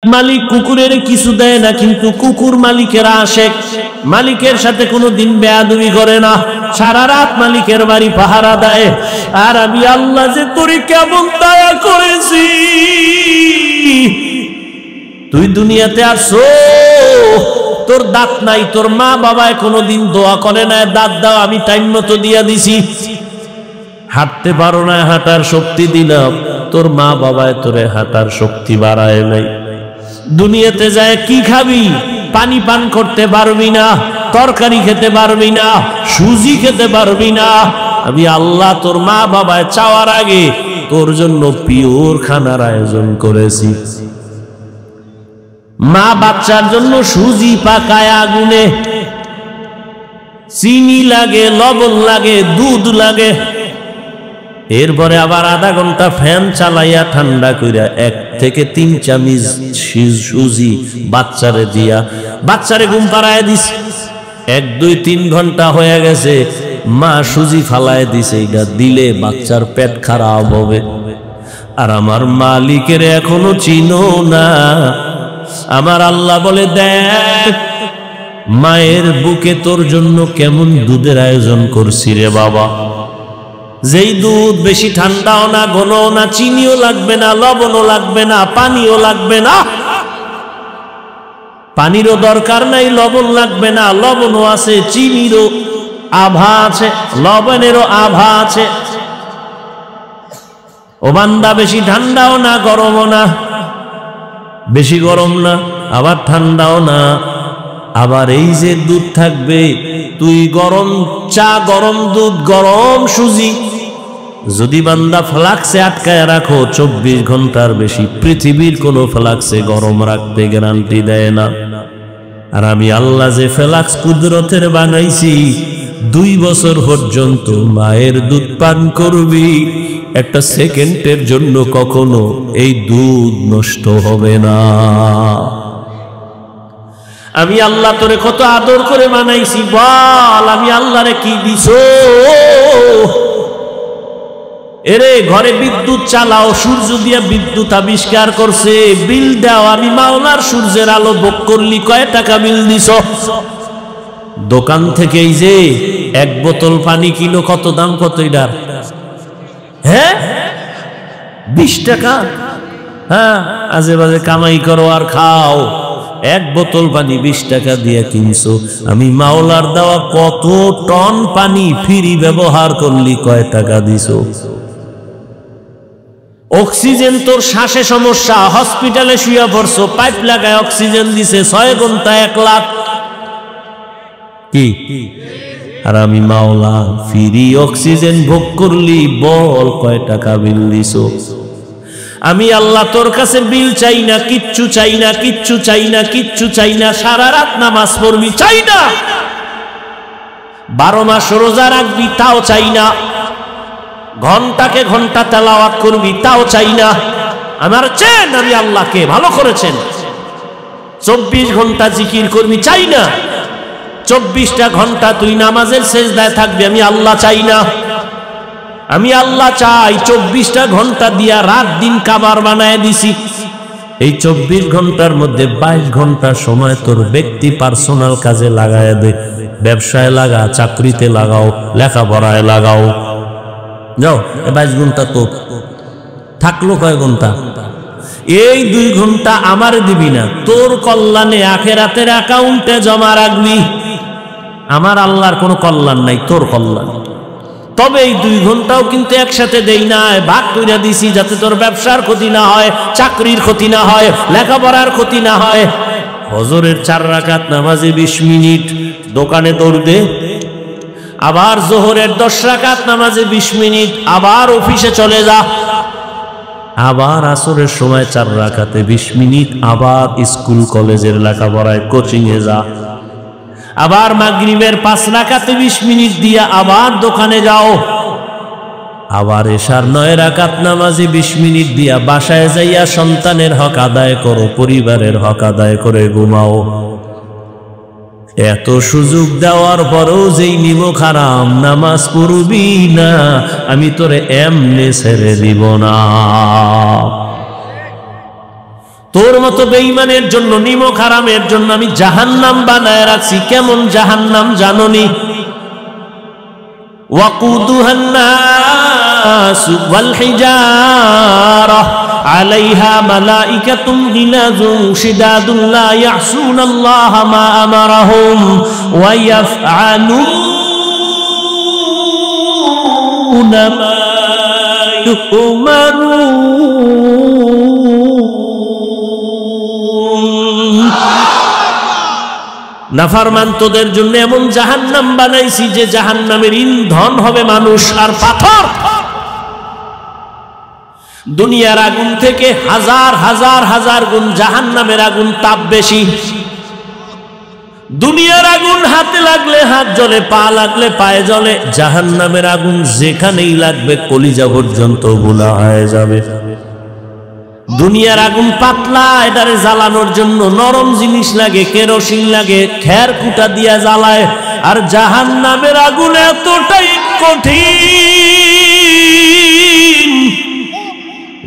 মালিক কুকুরের কিছু দেয় না, কিন্তু কুকুর মালিকের আশেক, মালিকের সাথে কোনোদিন বেয়াদবি করে না, সারা রাত মালিকের বাড়ি পাহারা দেয়। আর আমি আল্লাহ যে তোরে কেমন দয়া করেছি, তুই দুনিয়াতে আসো, তোর দাঁত নাই, তোর মা বাবায় কোনোদিন দোয়া করে না দাঁত দাও, আমি টাইম মতো দিয়া দিছি। হাঁটতে পারো না, হাঁটার শক্তি দিলাম, তোর মা বাবায় তোরে হাঁটার শক্তি বাড়ায় নাই। দুনিয়াতে যায় কি খাবি? পানি পান করতে পারবি না, তরকারি খেতে পারবি না, সুজি খেতে পারবি না। আমি আল্লাহ তোর মা বাবায় চাওয়ার আগে তোর জন্য পিওর খানার আয়োজন করেছি। মা বাচ্চার জন্য সুজি পাকায় আগুনে, চিনি লাগে, লবণ লাগে, দুধ লাগে, এরপরে আবার আধা ঘন্টা ফ্যান চালাইয়া ঠান্ডা কইরা 1 থেকে 3 চামচ সুজি বাচ্চারে দিয়া বাচ্চারে ঘুম পাড়ায় দিস। 1, 2, 3 ঘন্টা হয়ে গেছে, মা সুজি ফালায় দিছে, এটা দিলে বাচ্চার পেট খারাপ হবে। আর আমার মালিকের এখনো চিনো না। আমার আল্লাহ বলে, দেখ মায়ের বুকে তোর জন্য কেমন দুধের আয়োজন করছি রে বাবা, যেই দুধ বেশি ঠান্ডাও না, ঘনও না, চিনিও লাগবে না, লবণও লাগবে না, পানিও লাগবে না, পানিরও দরকার নাই, লবণ লাগবে না, লবণও আছে, চিনিরও আভা আছে, লবণেরও আভা আছে। ও বান্দা, বেশি ঠান্ডাও না, গরমও না, বেশি গরম না, আবার ঠান্ডাও না। আবার এই যে দুধ থাকবে, তুই গরম চা, গরম দুধ, গরম সুজি যদি বান্দা ফ্লাক্সে আটকায় রাখো 24 ঘন্টার বেশি, পৃথিবীর কোনো ফ্লাক্সে গরম রাখতে গ্যারান্টি দেয় না। আর আমি আল্লাহ যে ফ্লাক্স কুদরতের বানাইছি, 2 বছর পর্যন্ত মায়ের দুধ পান করবি, 1 সেকেন্ডের জন্য কখনো এই দুধ নষ্ট হবে না। আমি আল্লাহ তোরে কত আদর করে বানাইছি, বল আমি আল্লাহরে কি দিছো? এরে ঘরে বিদ্যুৎ চালাও, সূর্য দিয়ে বিদ্যুৎ আবিষ্কার করছে, বিল দাও, আমি মাওলার সূর্যের আলো ভোগ করলি, কয় টাকা বিল দিছ? দোকান থেকে এই যে 1 বোতল পানি কিলো, কত দাম, কত এটার? হ্যাঁ 20 টাকা। হ্যাঁ, আজে বাজে কামাই করো আর খাও। 1 বোতল পানি 20 টাকা দিয়ে কিনছো, আমি মাওলার দেওয়া কত টন পানি ফ্রি ব্যবহার করলি, কয় টাকা দিছো? অক্সিজেন, তোর শ্বাসে সমস্যা, হসপিটালে শুয়ে পড়ছো, পাইপ লাগায় অক্সিজেন দিছে, 6 ঘন্টা 1 লাখ কি? আর আমি মাওলা ফ্রি অক্সিজেন ভোগ করলি, বল কয় টাকা বিল দিছো? আমি আল্লাহ তোর কাছে বিল চাই না, কিচ্ছু চাই না, কিচ্ছু চাই না, কিচ্ছু চাই না। সারা রাত নামাজ পড়বি, চাই না। 12 মাস রোজা রাখবি, তাও চাই না। ঘন্টাকে ঘন্টা তেলাওয়াত করবি, তাও চাই না। আমার চেন আমি আল্লাহকে ভালো করেছেন। 24 ঘন্টা জিকির করবি, চাই না। 24টা ঘন্টা তুই নামাজের সেজদায় থাকবি, আমি আল্লাহ চাই না। আমি আল্লাহ চাই 24টা ঘন্টা দিয়া রাত দিন কাবার বানায় দিছি। এই 24 ঘন্টার মধ্যে 22 ঘন্টা সময় তোর ব্যক্তি পার্সোনাল কাজে লাগায় দে, ব্যবসায় লাগা, চাকরিতে লাগাও, লেখাপড়ায় লাগাও। যাও, 22 ঘন্টা তো থাকলো কয় ঘন্টা? এই 2 ঘন্টা আমার দিবি না, তোর কল্যাণে আখিরাতের অ্যাকাউন্টে জমা রাখবি। আমার আল্লাহর কোনো কল্যাণ নাই, তোর কল্যাণ। তবে এই 2 ঘন্টাও কিন্তু একসাথে দেই না, ভাগ কইরা দিছি, যাতে তোর ব্যবসার ক্ষতি না হয়, চাকরির ক্ষতি না হয়, লেখাপড়ার ক্ষতি না হয়। ফজরের 4 রাকাত নামাজে 20 মিনিট দোকানে দৌড় দে, আবার জোহরের 10 রাকাত নামাজে 20 মিনিট, আবার অফিসে চলে যা, আবার আসরের সময় 4 রাকাতে 20 মিনিট, আবার স্কুল কলেজের লেখাপড়ায় কোচিং এ যা, আবার মাগরিবের 5 রাকাতে 20 মিনিট দিয়া আবার দোকানে যাও, আবার এশার 9 রাকাত নামাজে 20 মিনিট দিয়া বাসায় যাইয়া সন্তানের হক আদায় করো, পরিবারের হক আদায় করে ঘুমাও। এত সুযোগ দেওয়ার পরও যেই নিমক হারাম, নামাজ পড়বি না, আমি তোরে এমনি ছেড়ে দিব না। তোর মতো বেঈমানের জন্য, নিমক হারামের জন্য আমি জাহান্নাম বানায় রাখছি। কেমন জাহান্নাম জানোনি? وقودها الناس والحجارة عليها ملائكة غلاظ شداد لا يعصون الله ما أمرهم ويفعلون ما يؤمرون। নাফরমান তোদের জন্য এমন জাহান্নাম বানাইছি যে জাহান্নামের ইন্ধন হবে মানুষ আর পাথর। দুনিয়ার আগুন থেকে হাজার হাজার হাজার গুণ জাহান্নামের আগুন তাপ বেশি। দুনিয়ার আগুন হাতে লাগলে হাত জ্বলে, পা লাগলে পায়ে জ্বলে। জাহান্নামের আগুন যেখানেই লাগবে কলিজা পর্যন্ত গোলা হয়ে যাবে। দুনিয়ার আগুন পাতলা, এটারে জ্বালানোর জন্য নরম জিনিস লাগে, কেরোসিন লাগে, খের কুটা দিয়া জ্বালায়। আর জাহান্নামের আগুন এতটাই কঠিন,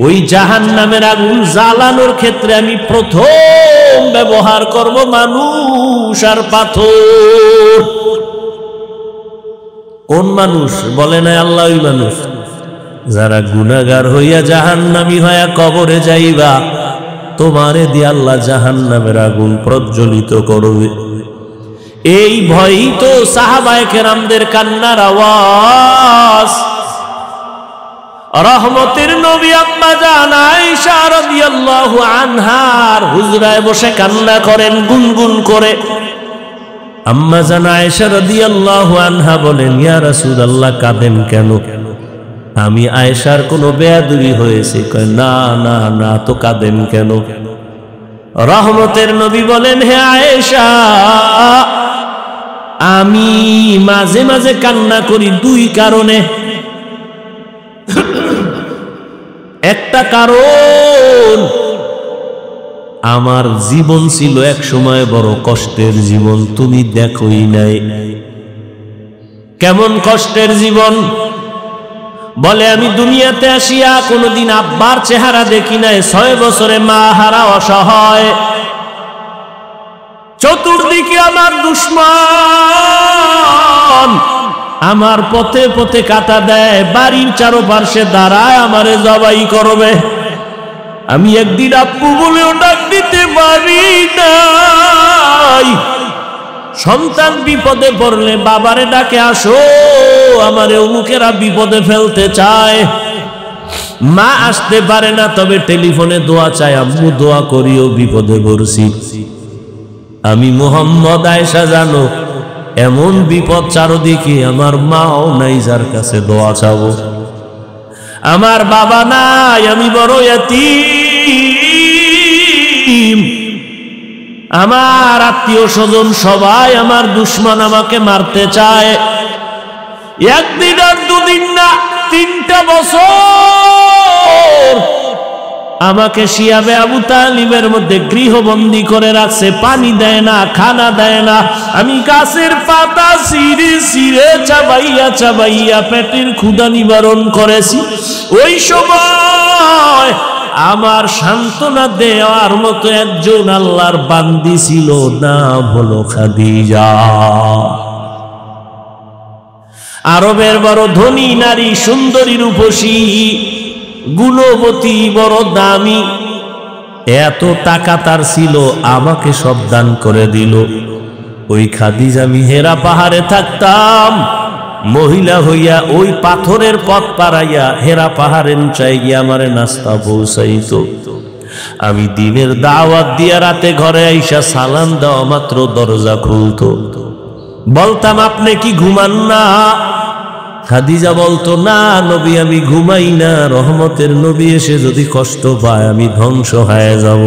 ওই জাহান্নামের আগুন জ্বালানোর ক্ষেত্রে আমি প্রথম ব্যবহার করব মানুষ আর পাথর। কোন মানুষ? বলে না আল্লাহ ওই মানুষ যারা গুনাহগার হইয়া জাহান্নামী হইয়া কবরে যাইবা, তোমারে দিয়ে আল্লাহ জাহান্নামের আগুন প্রজ্বলিত করবে। এই ভয়ই তো সাহাবায়ে কেরামদের কান্নার আওয়াজ। রহমতের নবী আম্মা জান আয়েশা রাদিয়াল্লাহু আনহার হুজরায় বসে কান্না করেন গুনগুন করে। আম্মা জান আয়েশা রাদিয়াল্লাহু আনহা বলেন, ইয়া রাসূলুল্লাহ কাঁদেন কেন? আমি আয়েশার কোনো বেয়াদবি হয়েছে? কয় না না না, তো কাঁদেন কেন? রহমতের নবী বলেন, হে আয়েশা, আমি মাঝে মাঝে কান্না করি দুই কারণে। একটা কারণ, আমার জীবন ছিল এক সময় বড় কষ্টের জীবন, তুমি দেখোই নাই। কেমন কষ্টের জীবন? বলে আমি দুনিয়াতে আসিয়া কোনদিন আব্বার চেহারা দেখি নাই। 6 বছরে মা হারা অসহায়, চতুর্দিকে আমার দুশমন আমার পথে পথে কাটা দেয়, বাড়ির চারপাশে দাঁড়ায় আমারে জবাই করবে। আমি একদিন আব্বু বলেও ডাক দিতে পারি নাই। সন্তান বিপদে পড়লে বাবারে ডাকে, আসো আমারে অমুকেরা বিপদে ফেলতে চায়। মা আসতে পারে না, তবে টেলিফোনে দোয়া চায়, আম্মু দোয়া করিও বিপদে পড়ছি। আমি মুহাম্মদ, আয়েশা জানো এমন বিপদ চারদিকে, আমার মাও নাই যার কাছে দোয়া চাবো। আমার বাবা নাই, আমি বড় ইয়াতীম। আমার আত্মীয় স্বজন সবাই আমার দুশমন, আমাকে মারতে চায়। একদিন আর দুদিন না, 3টা বছর আমাকে শিয়াবে আবু তালিবের মধ্যে গৃহবন্দী করে রাখছে। পানি দেয় না, খানা দেয় না। আমি গাছের পাতা ছিঁড়ে ছিঁড়ে চাবাইয়া চাবাইয়া পেটের ক্ষুধা নিবারণ করেছি। ওই সময় আমার সান্ত্বনা দেওয়ার মতো একজন আল্লাহর বান্দি ছিল, নাম হলো খাদিজা। আরবের বড় ধনী নারী, সুন্দরী রূপসী, গুণবতী, বড় দামি। এত টাকা তার ছিল, আমাকে সব দান করে দিল। ওই খাদিজা, আমি হেরা পাহাড়ে থাকতাম, মহিলা হইয়া ওই পাথরের পথ পাড়াইয়া হেরা পাহাড়ের উঁচাই গিয়ে আমারে নাস্তা পৌঁছাইত। আমি দিনের দাওয়াত দিয়া রাতে ঘরে আইসা সালাম দেওয়া মাত্র দরজা খুলতো। বলতাম, আপনি কি ঘুমান না? খাদিজা বলতো, না নবী আমি ঘুমাই না, রহমতের নবী এসে যদি কষ্ট পায় আমি ধ্বংস হয়ে যাব।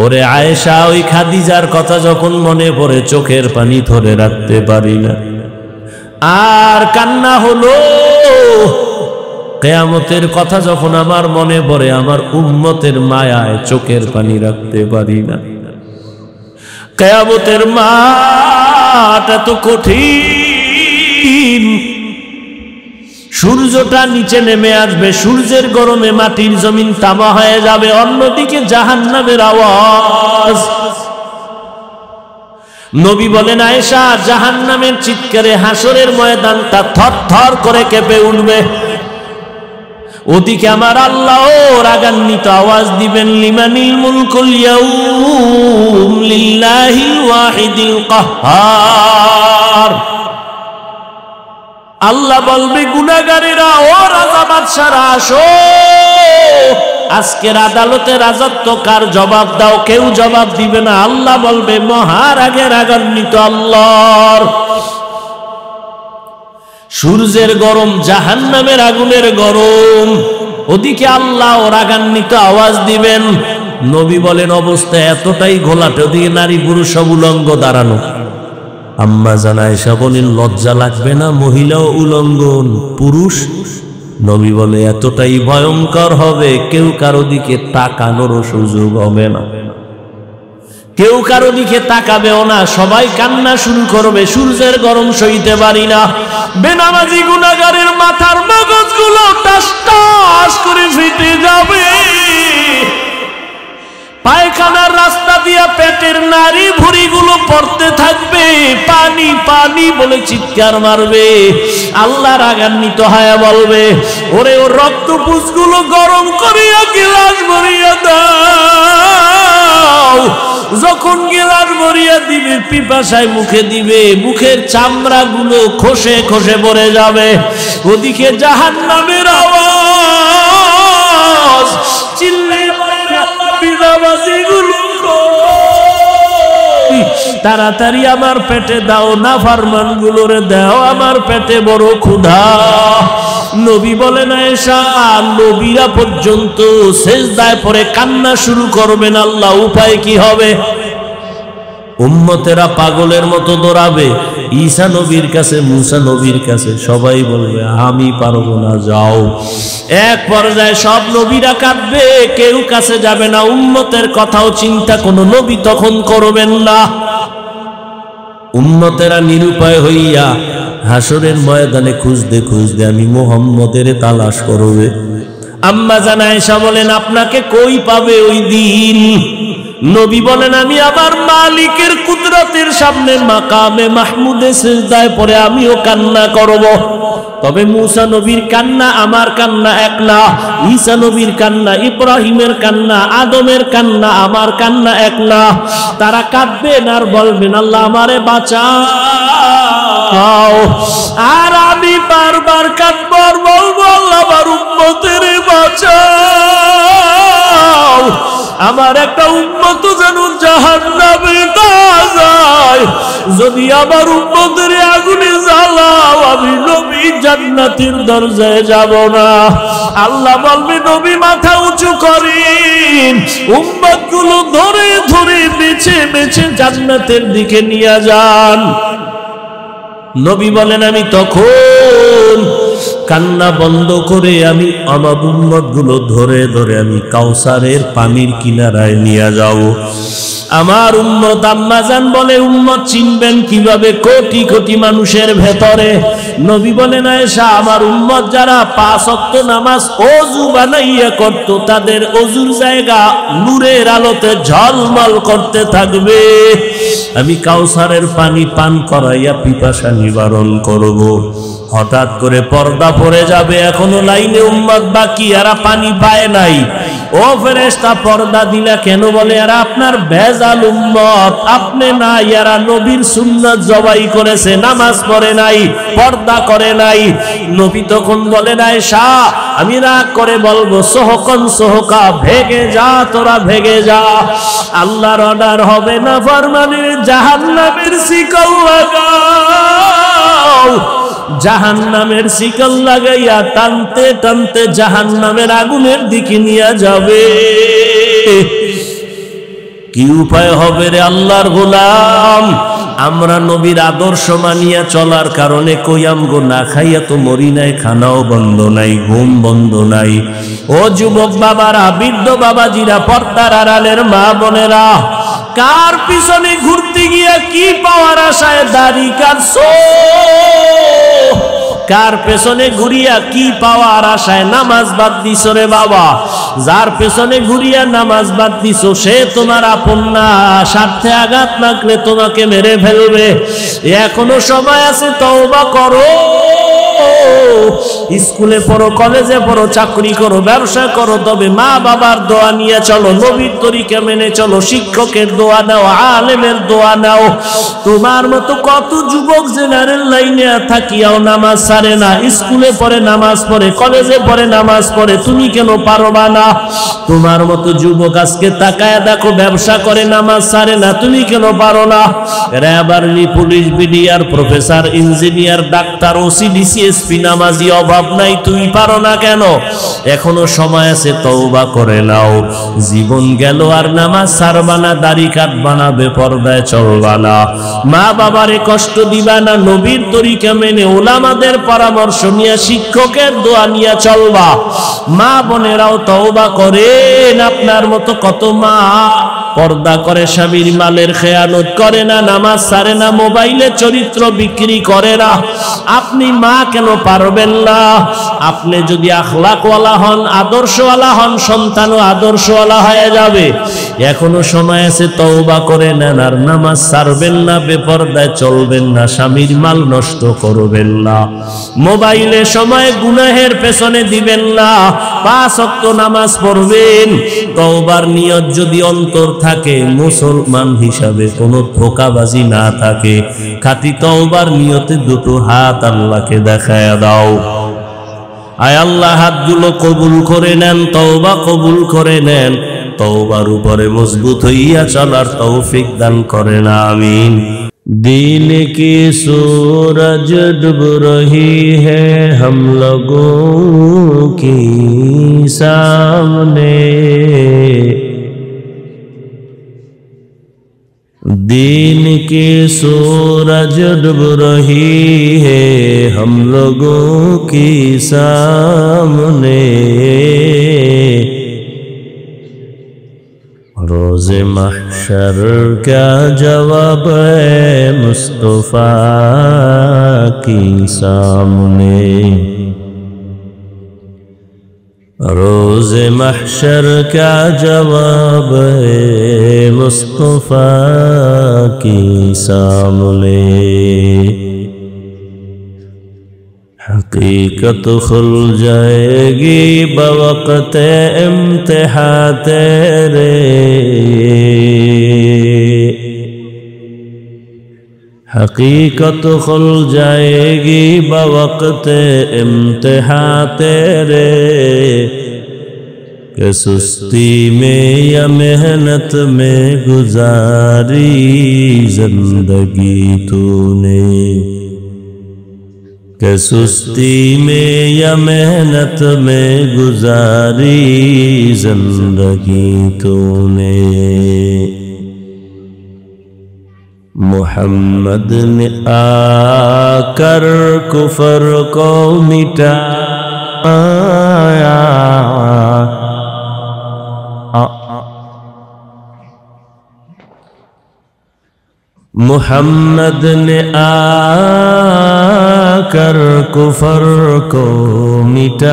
ওরে আয়েশা, ওই খাদিজার কথা যখন মনে পড়ে চোখের পানি ধরে রাখতে পারি না। আর কান্না হলো, কিয়ামতের কথা যখন আমার মনে পড়ে, আমার উম্মতের মায়ায় চোখের পানি রাখতে পারি না। কিয়ামতের মাঠ এত কঠিন, সূর্যটা নিচে নেমে আসবে, সূর্যের গরমে মাটির জমিন তামা হয়ে যাবে। অন্যদিকে জাহান্নামের আওয়াজ। নবী বলেন, আয়েশা, জাহান্নামের চিৎকারে হাসরের ময়দানটা থরথর করে কেঁপে উঠবে। ওদিকে আমার আল্লাহ রাগান্বিত আওয়াজ দিবেন, লিমানিল মুলকুল ইয়াউম লিল্লাহিল ওয়াহিদিল কাহ্হার। আল্লাহ বলবে, গুনাহগারেরা, ও রাজা বাদশারা, আসো, আজকের আদালতে রাজত্ব কার, জবাব দাও। কেউ জবাব দিবে না। আল্লাহ বলবে, মহারাগের রাগান্বিত আল্লাহর। সূর্যের গরম, জাহান্নামের আগুনের গরম। ওদিকে আল্লাহ রাগান্বিত আওয়াজ দিবেন। নবী বলেন, অবস্থা এতটাই ঘোলাটে, ওদিকে নারী পুরুষ সব উলঙ্গ দাঁড়ানো। আম্মা জান আয়েশা বলেন, লজ্জা লাগবে না? মহিলাও উলঙ্গন, পুরুষ। নবী বলে, এতটাই ভয়ঙ্কর হবে, কেউ কারো দিকে তাকানোরও সুযোগ হবে না, কেউ কারো দিকে তাকাবেও না, সবাই কান্না শুরু করবে। সূর্যের গরম সইতে পারি না। বেনামাজি গুনাহগারের মাথার মগজগুলো টাস টাস করে ফেটে যাবে। পায়খানার রাস্তা দিয়া পেটের নারী ভুঁড়িগুলো পড়তে থাকবে, পানি পানি বলে চিৎকার মারবে। আল্লাহ রাগান্বিত হয়ে বলবে, ওরে ওর রক্তপুঞ্জগুলো গরম করিয়া গিলাস ভরিয়া দাও। যখন গিলাস ভরিয়া দিবে, পিপাসায় মুখে দিবে, মুখের চামড়াগুলো খসে খসে পড়ে যাবে। ওদিকে জাহান্নামের আওয়াজ, চিল্লাইয়া তাড়াতাড়ি আমার পেটে দাও, নাফরমান গুলোরে দাও, আমার পেটে বড় ক্ষুধা। নবী বলেন, আয়েশা, নবীরা পর্যন্ত সেজদায় পড়ে কান্না শুরু করবেন। আল্লাহ, উপায় কি হবে? উম্মতেরা পাগলের মতো দৌড়াবে ঈসা নবীর কাছে, মুসা নবীর কাছে। সবাই বলবে, আমি পারবো না, যাও। এক পর্যায়ে সব নবীরা কাঁদবে, কেউ কাছে যাবে না। উম্মতের কথাও চিন্তা কোনো নবী তখন করবেন না। উম্মতেরা নিরুপায় হইয়া হাসরের ময়দানে খুঁজতে খুঁজতে আমি মুহাম্মদের তালাশ করবে। আম্মা জান আয়েশা বলেন, আপনাকে কই পাবে ওই দিন? নবী বলেন, আমি আমার মালিকের কুদরতের সামনে মাকামে মাহমুদে সিজদায় পড়ে আমিও কান্না করব। তবে মুসা নবীর কান্না আমার কান্না এক না, ঈসা নবীর কান্না, ইব্রাহিমের কান্না, আদমের কান্না, আমার কান্না এক না। তারা কাঁদবেন আর বলবেন, আল্লাহ আমারে বাঁচাও। আর আমি বারবার কাঁদব আর বলবো, আল্লাহ আমার উম্মতের বাঁচাও। আমার একটা উম্মত যেন জাহান্নামে না যায়। যদি আমার উম্মতের আগুনে জ্বালাও, আমি নবী জান্নাতের দরজায় যাব না। আল্লাহ বলবে, নবী মাথা উঁচু করেন, উম্মতগুলো ধরে ধরে বেছে বেছে জান্নাতের দিকে নিয়ে যান। নবী বলেন, আমি তখন কান্না বন্ধ করে আমি আমার উম্মতগুলো ধরে ধরে আমি কাউসারের পানির কিনারায় নিয়ে যাব। আমার উম্মত, আম্মা জান বলে, উম্মত চিনবেন কিভাবে? কোটি কোটি মানুষের ভেতরে। নবী বলেন, আয়েশা, আমার উম্মত যারা 5 ওয়াক্ত নামাজ ওযু বানাইয়া করত, তাদের ওযুর জায়গা নূরের আলোতে ঝলমল করতে থাকবে। আমি কাউসারের পানি পান করাইয়া পিপাসা নিবারণ করব। হঠাৎ করে পর্দা পড়ে যাবে, এখনো লাইনে উম্মত বাকি, এরা পানি পায় নাই। ও ফেরেশতা, পর্দা দিলা কেন? বলে, এরা আপনার ভেজাল উম্মত, আপনি না, এরা নবীর সুন্নাত জবাই করেছে, নামাজ পড়ে নাই, পর্দা করে নাই। নবী তখন বলেন, আয়েশা, আমি রাগ করে বলবো, সোহকন সোহকা, ভেগে যা, তোরা ভেগে যা। আল্লাহর অর্ডার হবে না, ফরমানের জাহান্নামের শিকল লাগাও। জাহান্নামের শিকল লাগাইয়া টানতে টানতে জাহান্নামের আগুনের দিকে নিয়ে যাবে। কি উপায় হবে রে আল্লাহর গোলাম? আমরা নবীর আদর্শ মানিয়া চলার কারণে কইয়াম গো, না খাইয়া তো মরি নাই, খানাও বন্ধ নাই, ঘুম বন্ধ নাই। ও যুবক বাবারা, বৃদ্ধ বাবাজিরা, পর্দার আড়ালের মা বোনেরা, কার পিছনে ঘুরতে গিয়া কি পাওয়ার আশায় দাড়ি কাটছো? কার পেছনে ঘুরিয়া কি পাওয়ার আশায় নামাজ বাদ দিছো রে বাবা? যার পেছনে ঘুরিয়া নামাজ বাদ দিছো সে তোমার আপন না, স্বার্থে আঘাত লাগলে তোমাকে মেরে ফেলবে। এখনো সময় আছে, তওবা করো। স্কুলে পড়ো, কলেজে পড়ো, চাকরি করো, ব্যবসা করো, তবে মা বাবার দোয়া নিয়ে চলো, নবীর তরিকা মেনে চলো, শিক্ষকের দোয়া নাও, আলেমের দোয়া নাও। তোমার মতো কত যুবক জেনারেল লাইনে থাকিয়াও নামাজ ছাড়ে না, স্কুলে পড়ে নামাজ পড়ে, কলেজে পড়ে নামাজ পড়ে, তুমি কেন পারবা না? তোমার মতো যুবক আজকে তাকায় দেখো ব্যবসা করে নামাজ ছাড়ে না, তুমি কেন পারো না? RAB, army, police, BDR, professor, engineer, doctor, OC, DC SP নামাজি অভাব নাই, তুমি পারো না কেন? এখনো সময় আছে, তওবা করে নাও। জীবন গেল আর নামাজ ছাড়বা না, দাড়ি কাটবা না, বেপরদায় চলবা না, মা বাবারে কষ্ট দিবা না, নবীর তরিকা মেনে ওলামাদের পরামর্শ নিয়ে শিক্ষকের দোয়া নিয়ে চলবা। মা বোনেরাও তওবা করেন। আপনার মতো কত মা পর্দা করে, স্বামীর মালের খেয়ানত করে না, নামাজ ছাড়ে না, মোবাইলে চরিত্র বিক্রি করে না। আপনি মা কেন পারবেন না? আপনি যদি আখলাকওয়ালা হন, আদর্শওয়ালা হন, সন্তানও আদর্শওয়ালা হয়ে যাবে। এখনো সময় আছে, তওবা করে নেন আর নামাজ ছাড়বেন না, বেপরদায় চলবেন না, স্বামীর মাল নষ্ট করবেন না, মোবাইলে সময় গুনাহের পেছনে দিবেন না, 5 ওয়াক্ত নামাজ পড়বেন। তওবার নিয়ত যদি অন্তর থাকে, মুসলমান হিসাবে কোনো ধোঁকাবাজি না থাকে, খাঁটি তওবার নিয়তে দুটো হাত আল্লাহকে দেখায়া দাও। আয় আল্লাহ, হাতগুলো কবুল করে নেন, তওবা কবুল করে নেন, তওবার উপরে মজবুত হইয়া চলার তৌফিক দান করেন, আমিন। दिन की सूरज डूब रही है हम लोगों की सामने, दिन की सूरज डूब रही है हम लोगों की सामने, रोज़े महशर क्या जवाब है मुस्तफा की सामने, रोज़े महशर क्या जवाब है मुस्तफा की सामने, हकीकत खुल जाएगी बवक़्त इम्तिहान तेरे, हकीकत खुल जाएगी बवक़्त इम्तिहान तेरे, कि सुस्ती में या मेहनत में गुजारी जिंदगी तूने, कि सुस्ती में या मेहनत में गुजारी जिंदगी तूने। मोहम्मद ने आकर कुफर को मिटाया, मोहम्मद ने आकर कुफर को मिटाया,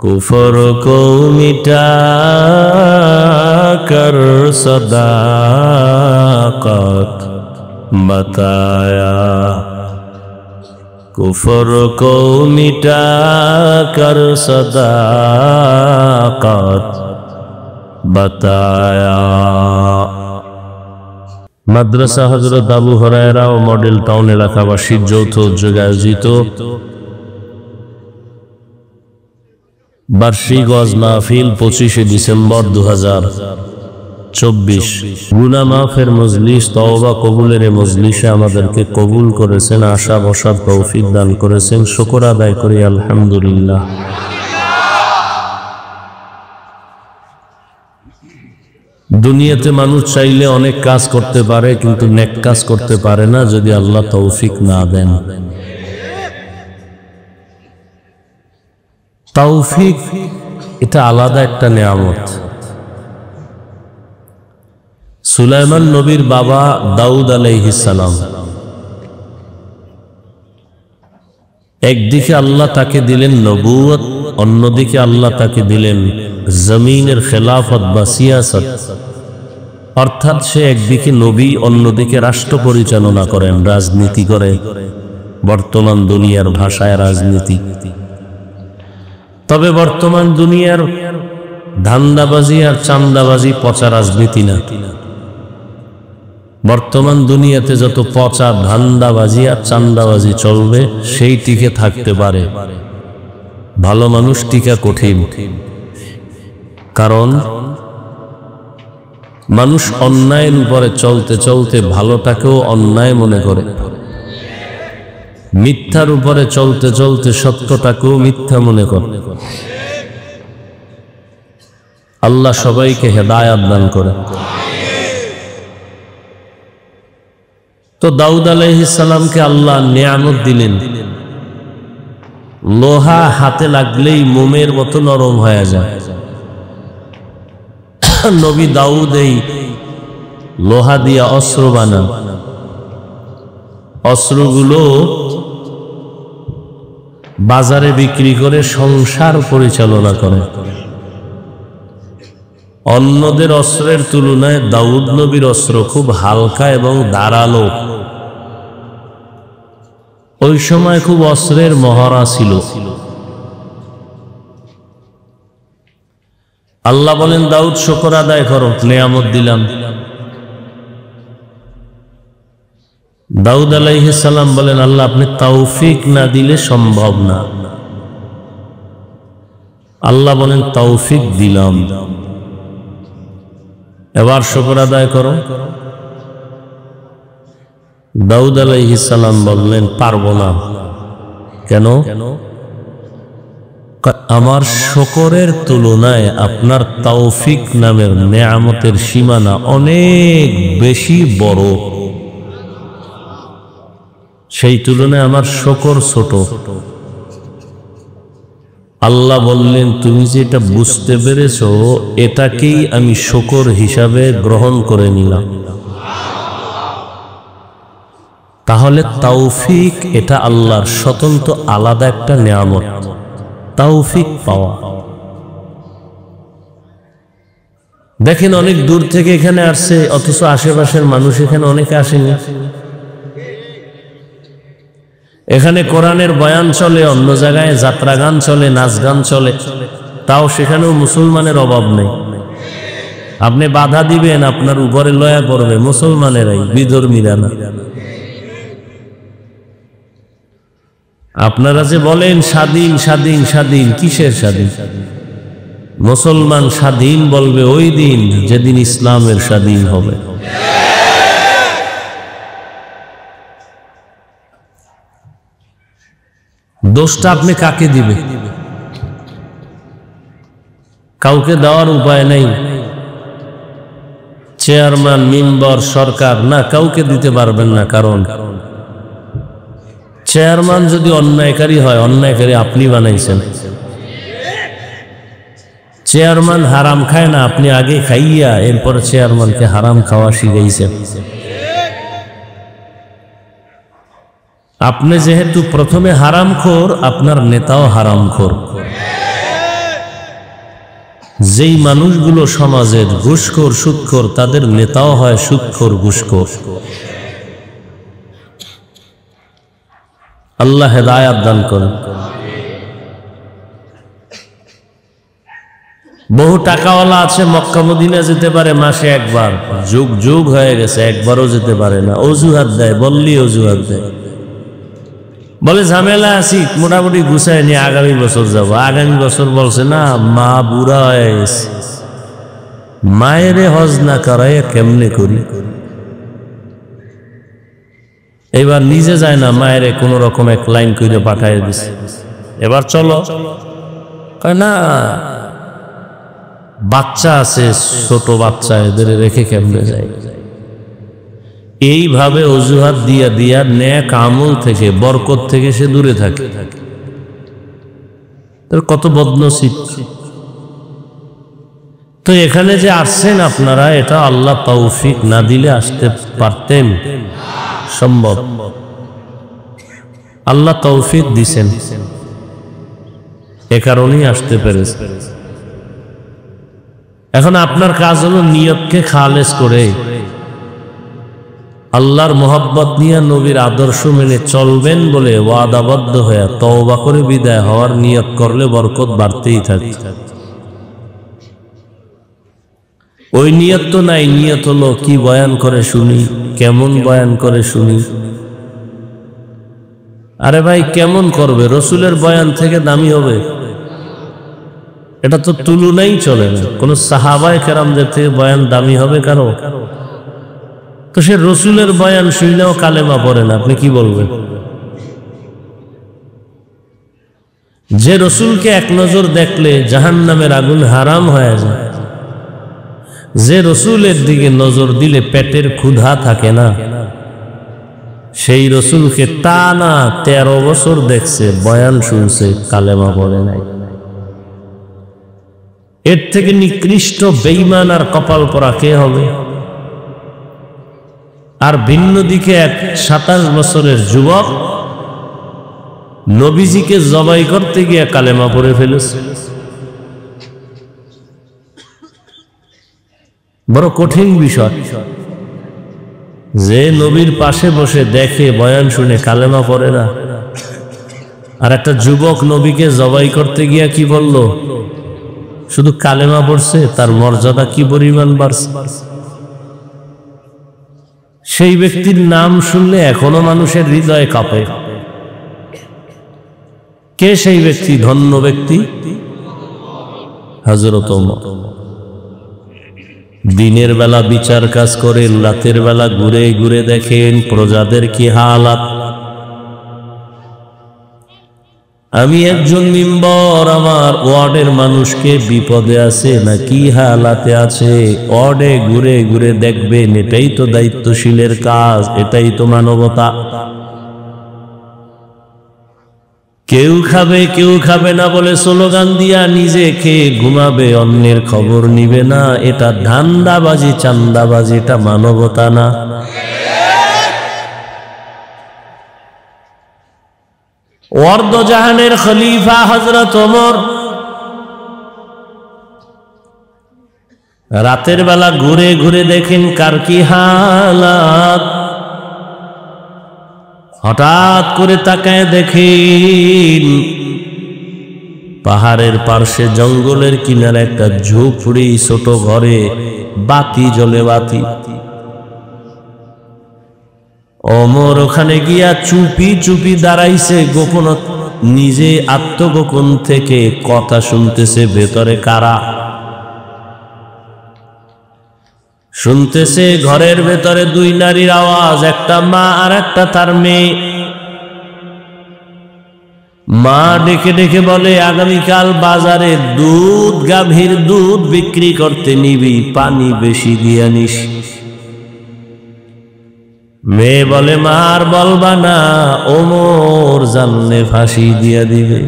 कुफर को मिटाकर सदाकत बताया, कुफर को मिटाकर सदाकत बताया। মাদ্রাসা হযরত আবু হুরায়রা ও মডেল টাউন এলাকাবাসীর যৌথ উদ্যোগে আয়োজিত বার্ষিক ওয়াজ মাহফিল 25শে ডিসেম্বর 2024 গুনাহ মাফের মজলিস, তওবা কবুলের মজলিসে আমাদেরকে কবুল করেছেন, আশা বসার তৌফিক দান করেছেন। শুকর আদায় করি আলহামদুলিল্লাহ। দুনিয়াতে মানুষ চাইলে অনেক কাজ করতে পারে, কিন্তু নেক কাজ করতে পারে না যদি আল্লাহ তৌফিক না দেন। তৌফিক এটা আলাদা একটা নিয়ামত। সুলাইমান নবীর বাবা দাউদ আলাইহিস সালাম, একদিকে আল্লাহ তাকে দিলেন নবুয়ত, অন্যদিকে আল্লাহ তাকে দিলেন জমিনের খেলাফত বা সিয়াসত। অর্থাৎ সে একদিকে নবী, অন্যদিকে রাষ্ট্র পরিচালনা করেন, রাজনীতি করে, বর্তমান দুনিয়ার ভাষায় রাজনীতি। তবে বর্তমান দুনিয়ার ধান্দাবাজি আর চান্দাবাজি পচা রাজনীতি না। বর্তমান দুনিয়াতে যত পচা ধান্দাবাজি আর চান্দাবাজি চলবে সেই টিকে থাকতে পারে, ভালো মানুষ টিকা কঠিন। কারণ মানুষ অন্যায়ের উপরে চলতে চলতে ভালোটাকেও অন্যায় মনে করে, মিথ্যার উপরে চলতে চলতে সত্যটাকেও মিথ্যা মনে করে। আল্লাহ সবাইকে হেদায়াত দান করে। তো দাউদ আলাইহিস সালামকে আল্লাহ নিয়ামত দিলেন, লোহা হাতে লাগলেই মোমের মতো নরম হয়ে যায়। নবী দাউদ এই লোহা দিয়া অস্ত্র বানান, অস্ত্রগুলো বাজারে বিক্রি করে সংসার পরিচালনা করে। অন্যদের অস্ত্রের তুলনায় দাউদ নবীর অস্ত্র খুব হালকা এবং ধারালো। ওই সময় খুব অস্ত্রের মহড়া ছিল। আল্লাহ বলেন, দাউদ শুকর আদায় করো, নিয়ামত দিলাম। দাউদ আলাইহিস সালাম বলেন, আল্লাহ আপনি তৌফিক না দিলে সম্ভব না। আল্লাহ বলেন, তৌফিক দিলাম, এবার শুকর আদায় করো। দাউদ আলাইহিস সালাম বললেন, পারবো না। কেন? আমার শুকরের তুলনায় আপনার তৌফিক নামের নেয়ামতের সীমানা অনেক বেশি বড়, সেই তুলনায় আমার শুকর ছোট। আল্লাহ বললেন, তুমি যেটা বুঝতে পেরেছো এটাকেই আমি শুকর হিসাবে গ্রহণ করে নিলাম। তাহলে তৌফিক এটা আল্লাহর স্বতন্ত্র আলাদা একটা নিয়ামত, তৌফিক পাওয়া। দেখেন অনেক দূর থেকে এখানে আসছে, অথচ আশেপাশের মানুষ এখানে অনেকে আসেনি। এখানে কোরআনের বয়ান চলে, অন্য জায়গায় যাত্রা গান চলে, নাচ গান চলে, তাও সেখানেও মুসলমানের অভাব নেই। আপনি বাধা দিবেন, আপনার উপরে লয়া করবে মুসলমানেরাই, বিধর্মীরা না। আপনারা যে বলেন স্বাধীন স্বাধীন স্বাধীন, কিসের স্বাধীন? মুসলমান স্বাধীন বলবে ওই দিন যেদিন ইসলামের স্বাধীন হবে। দোষটা আপনি কাকে দিবে? কাউকে দেওয়ার উপায় নেই। চেয়ারম্যান, মেম্বার, সরকার না, কাউকে দিতে পারবেন না। কারণ চেয়ারম্যান যদি অন্যায়কারী হয়, অন্যায়কারী আপনি বানাইছেন। চেয়ারম্যান হারাম খায় না, আপনি আগে খাইয়া এরপর চেয়ারম্যানকে হারাম খাওয়া শিখাইছেন। আপনি যেহেতু প্রথমে হারামখোর, আপনার নেতাও হারামখোর। যেই মানুষগুলো সমাজের ঘুষখোর, সুদখোর, তাদের নেতাও হয় সুদখোর, ঘুষখোর। আল্লাহ হেদায়াত দান করেন। বহু টাকাওয়ালা আছে, মক্কা মদিনা যেতে পারে মাসে একবার, যুগ যুগ হয়ে গেছে একবারও যেতে পারে না। অজুহাত দেয়, বললি অজুহাত দেয়, বলে ঝামেলা আছি, মোটামুটি গুছায় নিয়ে আগামী বছর যাব। আগামী বছর বলছে না, মা বুড়া হয়ে গেছে, মায়েরে হজ না করাইয়া কেমনে করি। এবার নিজে যায় না, মায়েরে কোন রকম এক লাইন করে পাঠায় দিছে, এবার চলো। না, বাচ্চা আছে, ছোট বাচ্চা, এদের রেখে কেমনে যায়। এইভাবে অজুহাত দিয়া দিয়া নেক আমল থেকে, বরকত থেকে সে দূরে থাকে। কত বদনসিব। তো এখানে যে আসছেন আপনারা, এটা আল্লাহ তৌফিক না দিলে আসতে পারতেন? সম্ভব। আল্লাহ তৌফিক দিছেন, এ কারণেই আসতে পেরেছে। এখন আপনার কাজ হলো নিয়তকে খালেস করে আল্লাহর মোহাব্বত নিয়ে নবীর আদর্শ মেনে চলবেন বলে ওয়াদাবদ্ধ হয়ে তওবা করে বিদায় হওয়ার নিয়ত করলে বরকত বাড়তেই থাকে। ওই নিয়ত তো নাই। নিয়ত হলো কি বয়ান করে শুনি, কেমন বয়ান করে শুনি। আরে ভাই, কেমন করবে? রসুলের বয়ান থেকে দামি হবে? এটা তো তুলনাই চলে না। কোন সাহাবায়ে কেরামদের থেকে বয়ান দামি হবে কারো? তো সে রসুলের বয়ান শুনলেও কালেমা পড়ে না, আপনি কি বলবেন? যে রসুলকে এক নজর দেখলে জাহান্নামের আগুন হারাম হয়ে যায়, যে রসুলের দিকে নজর দিলে পেটের ক্ষুধা থাকে না, সেই রসুলকে টানা 13 বছর দেখছে, বয়ান শুনছে, কালেমা পড়ে নাই। এর থেকে নিকৃষ্ট বেঈমান আর কপাল পরা কে হবে? আর ভিন্ন দিকে এক 27 বছরের যুবক নবীজিকে জবাই করতে গিয়ে কালেমা পড়ে ফেলেছে। বড় কঠিন বিষয়। যে নবীর পাশে বসে দেখে, বয়ান শুনে, কালেমা পড়ে না, আর একটা যুবক নবীকে জবাই করতে গিয়া কি বলল? শুধু কালেমা পড়ছে, তার মর্যাদা কি পরিমাণ বাড়ছে। সেই ব্যক্তির নাম শুনলে এখনো মানুষের হৃদয়ে কাঁপে। কে সেই ব্যক্তি? ধন্য ব্যক্তি হযরত ওমর। দিনের বেলা বিচার কাজ করেন, রাতের বেলা ঘুরে ঘুরে দেখেন প্রজাদের কি হালাত। আমি একজন মেম্বার, আমার ওয়ার্ডের মানুষকে বিপদে আছে না কি হালাতে আছে, ওয়ার্ডে ঘুরে ঘুরে দেখবেন। এটাই তো দায়িত্বশীলের কাজ, এটাই তো মানবতা। কেউ খাবে কেউ খাবে না বলে স্লোগান দিয়া নিজে খেয়ে ঘুমাবে, অন্যের খবর নিবে না। এটা ধান্দাবাজি, চান্দাবাজি, এটা মানবতা না। ওয়ার্দজাহানের খলিফা হযরত ওমর রাতের বেলা ঘুরে ঘুরে দেখেন কার কি হালাত। হঠাৎ করে তাকায় দেখেন পাহাড়ের পার্শ্বে জঙ্গলের কিনারে একটা ঝুপড়ি, ছোট ঘরে বাতি জ্বলে, বাতি। ওমর ওখানে গিয়া চুপি চুপি দাঁড়াইছে, গোপন, নিজে আত্মগোপন থেকে কথা শুনতেছে। ভেতরে কারা শুনতেছে? ঘরের ভেতরে 2 নারীর আওয়াজ, একটা মা আর একটা তার মেয়ে। মা ডেকে ডেকে বলে, আগামীকাল বাজারে দুধ, গাভীর দুধ বিক্রি করতে নিবি, পানি বেশি দিয়ে নিস। মেয়ে বলে, মা আর বলবা না, ওমর জানলে ফাঁসি দিয়া দিবে।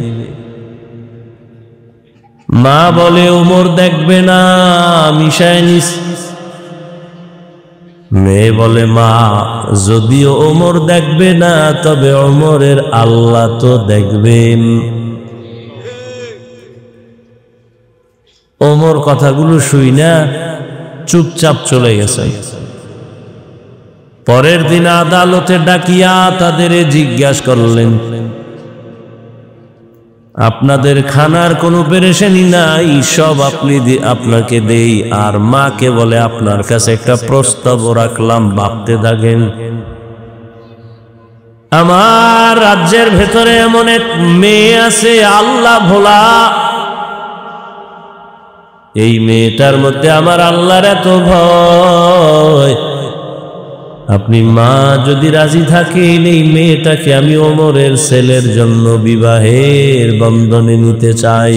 মা বলে, ওমর দেখবে না, মিশায় নিস। মেয়ে বলে, মা যদিও ওমর দেখবে না, তবে ওমরের আল্লাহ তো দেখবেন। ওমর কথাগুলো শুই না চুপচাপ চলে গেছে। পরের দিন আদালতে ডাকিয়া তাদের জিজ্ঞাসা করলেন, আপনাদের খানার কোনো পেরেশানি নাই, সব আপনাকে দেই। আর মাকে বলে, আপনার কাছে একটা প্রস্তাব রাখলাম, ভাবতে থাকেন। আমার রাজ্যের ভেতরে এমন এক মেয়ে আছে, আল্লাহ ভোলা। এই মেয়েটার মধ্যে আমার আল্লাহর এত ভয়, আপনি মা যদি রাজি থাকেন, এই মেয়েটাকে আমি ওমরের ছেলের জন্য বিবাহের বন্ধনে নিতে চাই।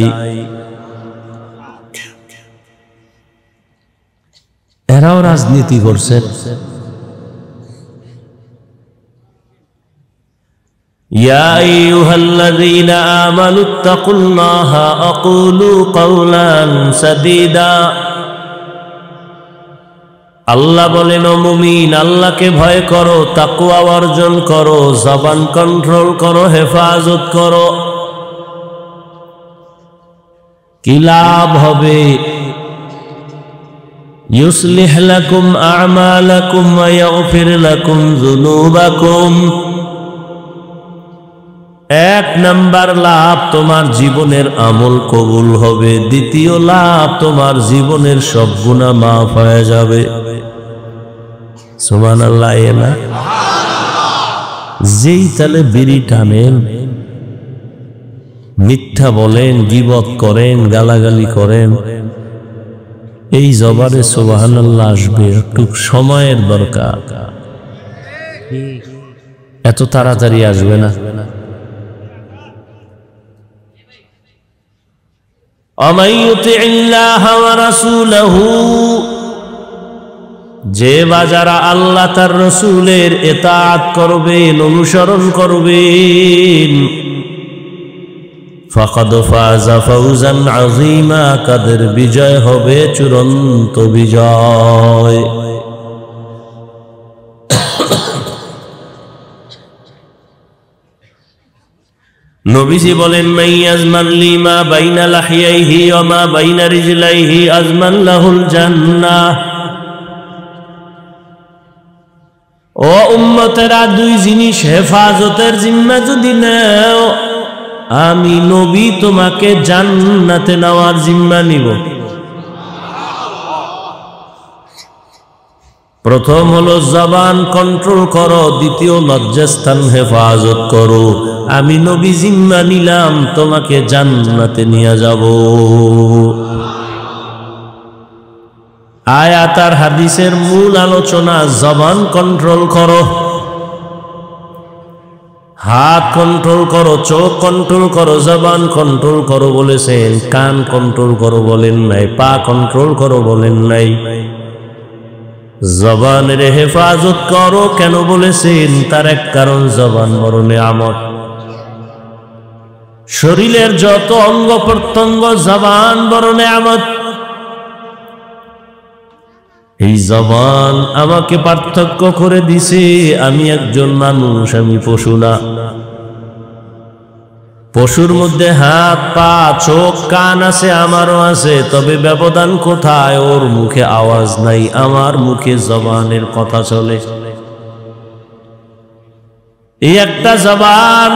এরাও রাজনীতি করছে। ইয়া আইয়ুহাল্লাযীনা আমানুত্তাকুল্লাহা আকুলু কাওলান সাদীদা আল্লাহ বলেন, ও মুমিন, আল্লাহকে ভয় করো, তাকওয়া অর্জন করো, জবান কন্ট্রোল করো, হেফাজত করো। কি লাভ হবে? ইউসলিহ লাকুম আ'মালাকুম ওয়া ইয়াগফির লাকুম যুনুবাকুম। এক নাম্বার লাভ, তোমার জীবনের আমল কবুল হবে। দ্বিতীয় লাভ, তোমার জীবনের সব গুনাহ মাফ হয়ে যাবে। সুবহানাল্লাহ। না যেই তালে বিড়ি টানেন, মিথ্যা বলেন, গীবত করেন, গালাগালি করেন, এই জবানে সুবহানাল্লাহ আসবে, একটু সময়ের দরকার, এত তাড়াতাড়ি আসবে না। ومن يطع الله ورسوله, যে বাজারা আল্লাহ তার রাসূলের ইতাআত করবেন, অনুসরণ করবেন, ফাকাদ ফাযা ফাওজান আযীমা, কাদের বিজয় হবে চূড়ান্ত বিজয়। নবীজি বলেন, মাইয়াজমান লিমা বাইনা লাহিয়াইহি ওয়া মা বাইনা রিজলাইহি আজমান লাহুল জান্নাহ। ও উম্মতেরা, দুই জিনিস হেফাজতের জিম্মা যদি নাও, আমি নবী তোমাকে জান্নাতে নেওয়ার জিম্মা নিব। প্রথম হলো জবান কন্ট্রোল করো, দ্বিতীয় লজ্জাস্থান হেফাজত করো। আমি নবী জিম্মা নিলাম, তোমাকে জান্নাতে নিয়ে যাব। আয়াত আর হাদিসের মূল আলোচনা, জবান কন্ট্রোল করো, হাত কন্ট্রোল করো, চোখ কন্ট্রোল করো, জবান কন্ট্রোল করো বলেছেন, কান কন্ট্রোল করো বলেন নাই, পা কন্ট্রোল করো বলেন নাই। জবানের হেফাজত করো কেন বলেছেন? তার এক কারণ, জবান বড় নেয়ামত। শরীরের যত অঙ্গ প্রত্যঙ্গ, জবান বড় নেয়ামত। এই জবান আমাকে পার্থক্য করে দিছে, আমি একজন মানুষ, আমি পশু না। পশুর মধ্যে হাত, পা, চোখ, কান আছে, আমারও আছে, তবে ব্যবধান কোথায়? ওর মুখে আওয়াজ নাই, আমার মুখে জবানের কথা চলে। এই একটা জবান,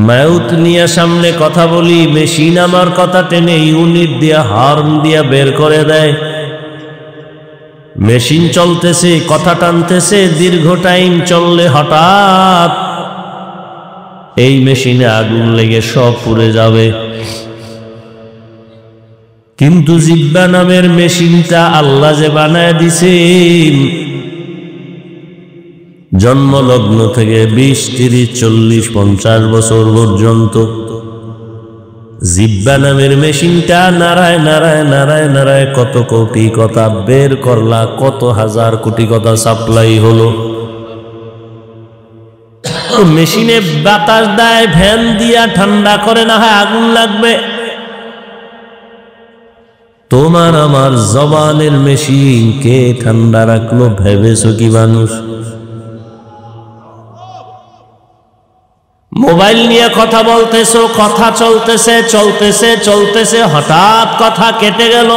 মাউথ নিয়ে সামনে কথা বলি, মেশিন আমার কথা টেনে ইউনিট দিয়া, হর্ন দিয়া বের করে দেয়। মেশিন চলতেছে, কথা টানতেছে, দীর্ঘ টাইম চললে হঠাৎ এই মেশিনে আগুন লেগে সব পুড়ে যাবে। কিন্তু জিহ্বা নামের মেশিনটা আল্লাহ যে বানায় দিছেন, জন্মলগ্ন থেকে 20, 30, 40, 50 বছর পর্যন্ত জিহ্বা নামের মেশিনটা নাড়ায় নাড়ায় নাড়ায় নাড়ায় কত কোটি কথা বের করলা, কত হাজার কোটি কথা সাপ্লাই হলো। মেশিনে বাতাস দেয়, ফ্যান দিয়া ঠান্ডা করে, না হয় আগুন লাগবে। তোমার আমার জবানের মেশিন কে ঠান্ডা রাখলো ভেবেছো কি মানুষ? মোবাইল নিয়ে কথা বলতেছো, কথা চলতেছে চলতেছে চলতেছে, হঠাৎ কথা কেটে গেল।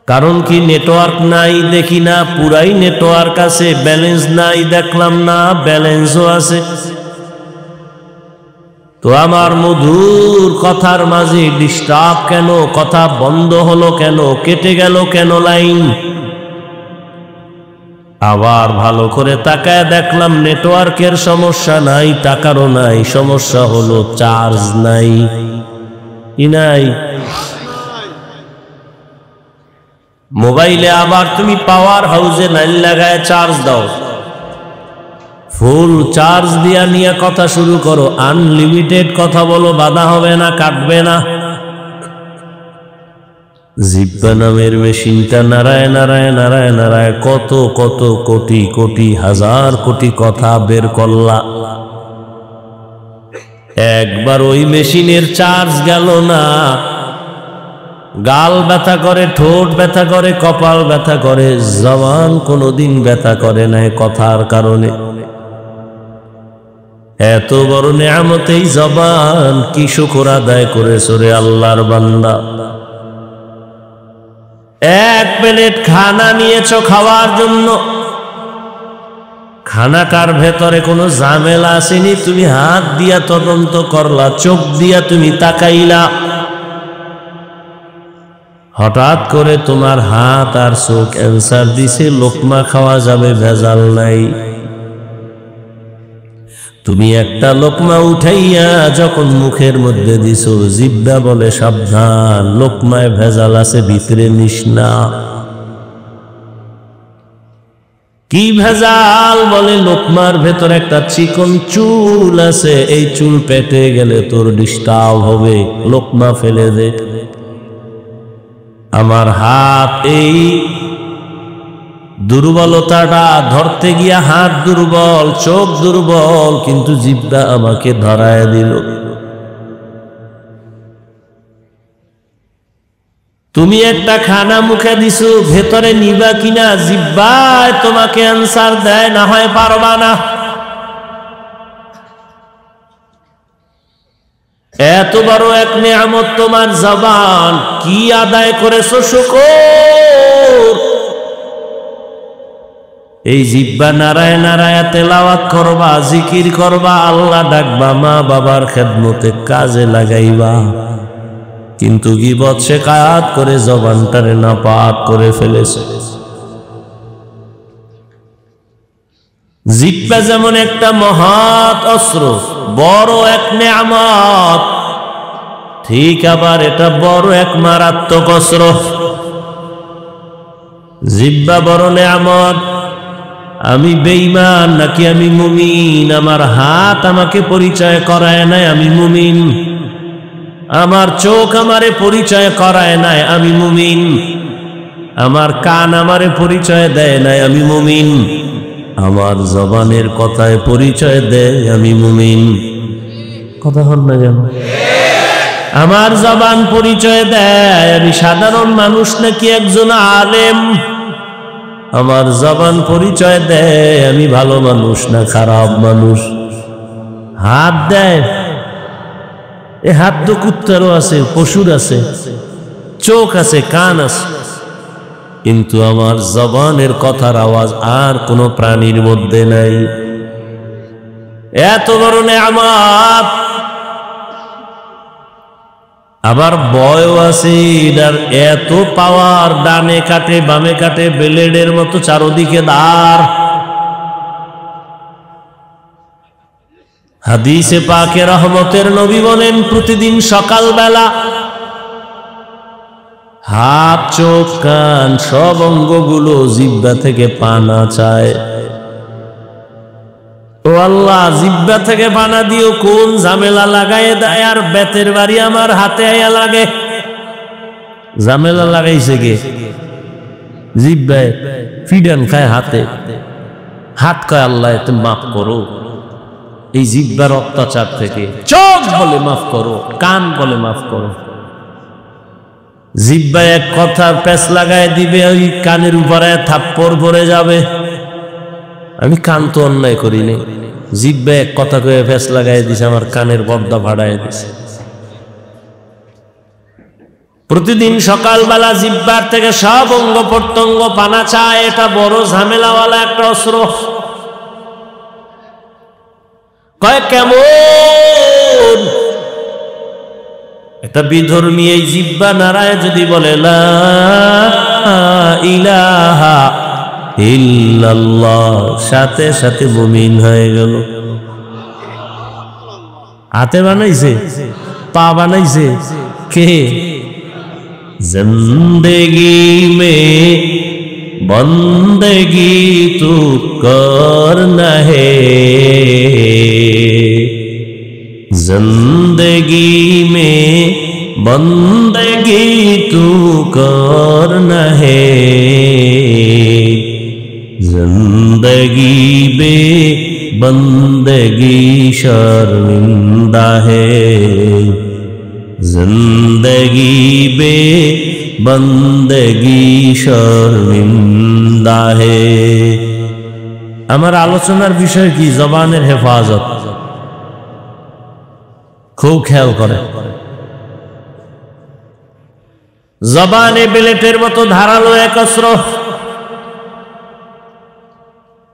কারণ কি? নেটওয়ার্ক নাই, দেখি না, পুরাই নেটওয়ার্ক আছে, ব্যালেন্স নাই, দেখলাম না, ব্যালেন্সও আছে। তো আমার মধুর কথার মাঝে ডিস্টার্ব কেন? কথা বন্ধ হলো কেন? কেটে গেল কেন লাইন? আবার ভালো করে তাকায় দেখলাম নেটওয়ার্কের সমস্যা নাই, টাকারও নাই, সমস্যা হলো চার্জ নাই। কি নাই? মোবাইলে আবার তুমি পাওয়ার হাউসে লাইন লাগায় চার্জ দাও, ফুল চার্জ দিয়া নিয়ে কথা শুরু করো, আনলিমিটেড কথা বলো, বাধা হবে না, কাটবে না। জিহ্বা নামের মেশিনটা নাড়ায় নাড়ায় নাড়ায় নাড়ায় কত কত কোটি কোটি হাজার কোটি কথা বের করলা। একবার ওই মেশিনের চার্জ গেল না, গাল ব্যথা করে, ঠোঁট ব্যথা করে, কপাল ব্যথা করে, জবান কোনোদিন ব্যথা করে নাই কথার কারণে। এত বড় নেয়ামত এই জবান, কি শুকর আদায় করেছো রে আল্লাহর বান্দা। এক প্লেট খানা নিয়েছো খাওয়ার জন্য, খানাটার ভেতরে কোনো ঝামেলা আসেনি, তুমি হাত দিয়া তদন্ত করলা, চোখ দিয়া তুমি তাকাইলা, হঠাৎ করে তোমার হাত আর চোখ অ্যান্সার দিছে লোকমা খাওয়া যাবে, ভেজাল নাই। তুমি একটা লোকমা উঠাইয়া যখন মুখের মধ্যে দিছো, জিহ্বা বলে সাবধান, লোকমায় ভেজাল আছে, ভিতরে নিস না। কি ভেজাল? বলে লোকমার ভেতর একটা চিকন চুল আছে, এই চুল পেটে গেলে তোর ডিস্টার্ব হবে, লোকমা ফেলে দে। আমার হাত এই দুর্বলতাটা ধরতে গিয়া হাত দুর্বল, চোখ দুর্বল, কিন্তু জিহ্বা আমাকে ধরায় দিল। তুমি একটা খানা মুখে দিছো, ভেতরে নিবা কিনা জিহ্বায় তোমাকে অ্যান্সার দেয়, না হয় পারবা না। এত বড় এক নেয়ামত তোমার জবান, কি আদায় করেছো শুকর। এই জিহ্বা নারায় নারায় তেলাওয়াত করবা, জিকির করবা, আল্লাহ ডাকবা, মা বাবার খেদমতে কাজে লাগাইবা, কিন্তু গীবত শিকায়াত করে জবানটারে নাপাক করে ফেলেছে। জিহ্বা যেমন একটা মহৎ অস্ত্র, বড় এক নেয়ামত, ঠিক আবার এটা বড় এক মারাত্মক অস্ত্র। জিহ্বা বড় নেয়ামত। আমি বেঈমান নাকি আমি মুমিন? আমার হাত আমাকে পরিচয় করায় নাই আমি মুমিন, আমার চোখ আমারে পরিচয় করায় নাই আমি মুমিন, আমার কান আমারে পরিচয় দেয় নাই আমি মুমিন, আমার জবানের কথায় পরিচয় দেয় আমি মুমিন। কথা হল না যেন? আমার জবান পরিচয় দেয় আমি সাধারণ মানুষ নাকি একজন আলেম, আমার জবান পরিচয় দেয় আমি ভালো মানুষ না খারাপ মানুষ। হাত দেয়, এ হাত তো কুত্তারও আছে, পশুর আছে, চোখ আছে, কান আছে, কিন্তু আমার জবানের কথার আওয়াজ আর কোনো প্রাণীর মধ্যে নাই। এত বড় নেয়ামত, আবার বয়ও আছে এটার, এত পাওয়ার, ডানে কাটে বামে কাটে, ব্লেডের মতো চারদিকে ধার। হাদিসে পাকে রহমতের নবী বলেন, প্রতিদিন সকালবেলা হাত, চোখ, কান সব অঙ্গগুলো জিহ্বা থেকে পানা চায়। ও আল্লাহ, জিহ্বা থেকে পানা দিও, কোন ঝামেলা লাগায় দেয়, আর বেতের বাড়ি আমার হাতে আয়া লাগে। ঝামেলা লাগাইছে কে? জিহ্বায় ফিডান খায় হাতে, হাত কয় আল্লাহ তুমি মাফ করো এই জিহ্বার অত্যাচার থেকে, চোখ বলে মাফ করো, কান বলে মাফ করো। জিহ্বায় এক কথার প্যাঁচ লাগায় দিবে, ওই কানের উপরে থাপ্পড় পড়ে যাবে। আমি কান তো অন্যায় করিনি, জিহ্বায় এক কথা কয়ে প্যাঁচ লাগাই দিছে, আমার কানের পর্দা ভাড়ায় দিছে। প্রতিদিন সকালবেলা জিহ্বার থেকে সব অঙ্গ প্রত্যঙ্গ পানা চায়, এটা বড় ঝামেলাওয়ালা একটা অস্ত্র। কয় কেমন? এটা বিধর্মী এই জিহ্বা নারায় যদি বলে লা ইলাহা ইল্লাল্লাহ, সাথে সাথে মুমিন হয়ে গেল। হাতে বানাইছে, পা বানাইছে কে? जिंदगी में बंदगी तू करना है, जिंदगी में बंदगी तू करना है, जिंदगी बे बंदगी शर्मिंदा है, जिंदगी बे बंदगी शर्मिंदा है। আমার আলোচনার বিষয় কি? জবানের হেফাজত। খুব খেয়াল করে। জবানে বেলেটের মতো ধারালো এক অস্ত্র।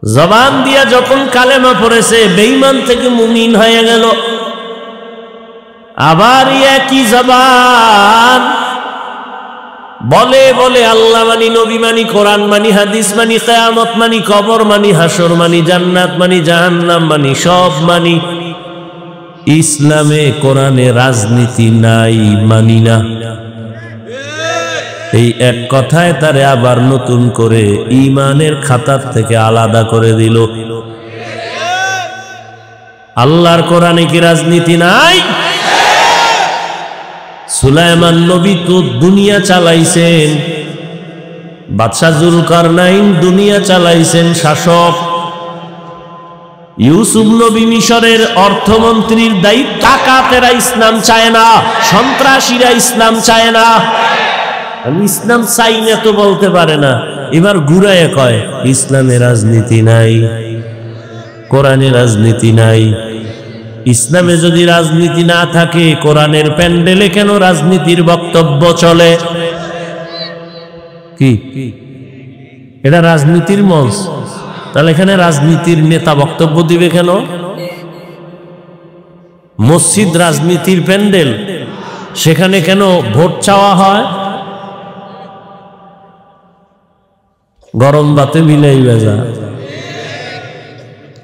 জবান দিয়া যখন কালেমা পড়েছে, বেঈমান থেকে মুমিন হয়ে গেল। আবার একই জবান বলে বলে আল্লাহ মানি, নবী মানি, কোরআন মানি, হাদিস মানি, কিয়ামত মানি, কবর মানি, হাসর মানি, জান্নাত মানি, জাহান্নাম মানি, সব মানি। ইসলামে কোরআনে রাজনীতি নাই, মানি না। এই এক কথায় তারে আবার নতুন করে ঈমানের খাতার থেকে আলাদা করে দিল। আল্লাহর কোরআনে কি রাজনীতি নাই? সুলাইমান নবী তো দুনিয়া চালাইছেন, বাদশাহ জুলকারনাইন দুনিয়া চালাইছেন শাসক। ইউসুফ নবী মিশরের অর্থমন্ত্রীর দায়িত্ব। ডাকাতেরা ইসলাম চায় না, সন্ত্রাসীরা ইসলাম চায় না। আমি ইসলাম চাই না তো বলতে পারে না, এবার ঘুরায় কয় ইসলামে রাজনীতি নাই, কোরআনে রাজনীতি নাই। ইসলামে যদি রাজনীতি না থাকে, কোরআনের প্যান্ডেলে কেন রাজনীতির বক্তব্য চলে? কি এটা রাজনীতির মঞ্চ? তাহলে এখানে রাজনীতির নেতা বক্তব্য দিবে কেন? মসজিদ রাজনীতির প্যান্ডেল, সেখানে কেন ভোট চাওয়া হয়? গরম ভাতে মিলাই বেজা।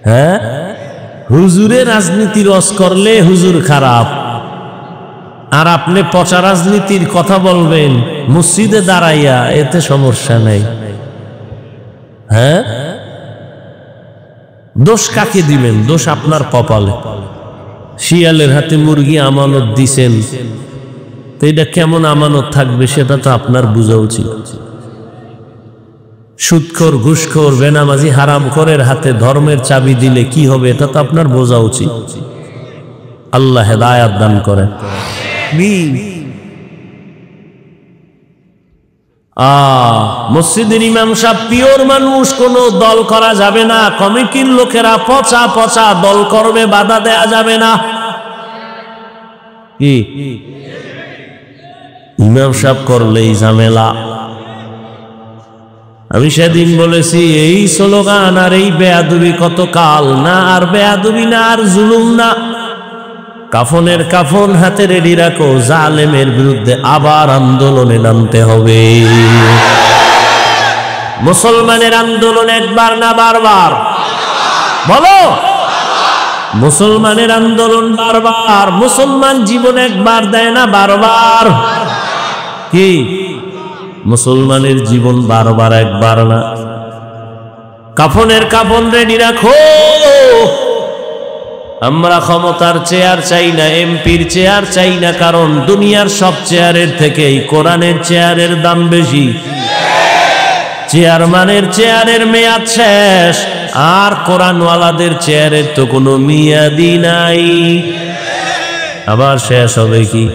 হ্যাঁ, হুজুরে রাজনীতি রস করলে হুজুর খারাপ, আর আপনি পচা রাজনীতির কথা বলবেন মসজিদে দাঁড়াইয়া, এতে সমস্যা নেই। হ্যাঁ, দোষ কাকে দিবেন? দোষ আপনার কপালে। শিয়ালের হাতে মুরগি আমানত দিছেন, তো এটা কেমন আমানত থাকবে সেটা তো আপনার বোঝা উচিত। সুদখোর, ঘুষখোর, বেনামাজি, হারামখোরের হাতে ধর্মের চাবি দিলে কি হবে এটা তো আপনার বোঝা উচিত। আল্লাহ হেদায়াত দান করেন। মসজিদের ইমাম সাহেব পিওর মানুষ, কোনো দল করা যাবে না। কমিটির লোকেরা পচা পচা দল করবে, বাধা দেয়া যাবে না। কি ইমাম সাহেব করলেই ঝামেলা। আমি সেদিন বলেছি, এই স্লোগান আর এই বেয়াদবি কত কাল না, আর বেয়াদবি না, আর জুলুম না। কাফনের কাফন হাতে রেডি রাখো, জালেমের বিরুদ্ধে আবার আন্দোলনে নামতে হবে। মুসলমানের আন্দোলন একবার না বারবার? বলো, মুসলমানের আন্দোলন বারবার। মুসলমান জীবন একবার দেয় না, বারবার। কি মুসলমানের জীবন বারবার, একবার না। কাফনের কাফন রেডি রাখো। আমরা ক্ষমতার চেয়ার চাই না, এমপির চেয়ার চাই না, কারণ দুনিয়ার সব চেয়ারের থেকেই কোরআনের চেয়ারের দাম বেশি। চেয়ারম্যানের চেয়ারের মেয়াদ শেষ, আর কোরআনওয়ালাদের চেয়ারের তো কোনো মেয়াদই নাই। আবার শেষ হবে কি?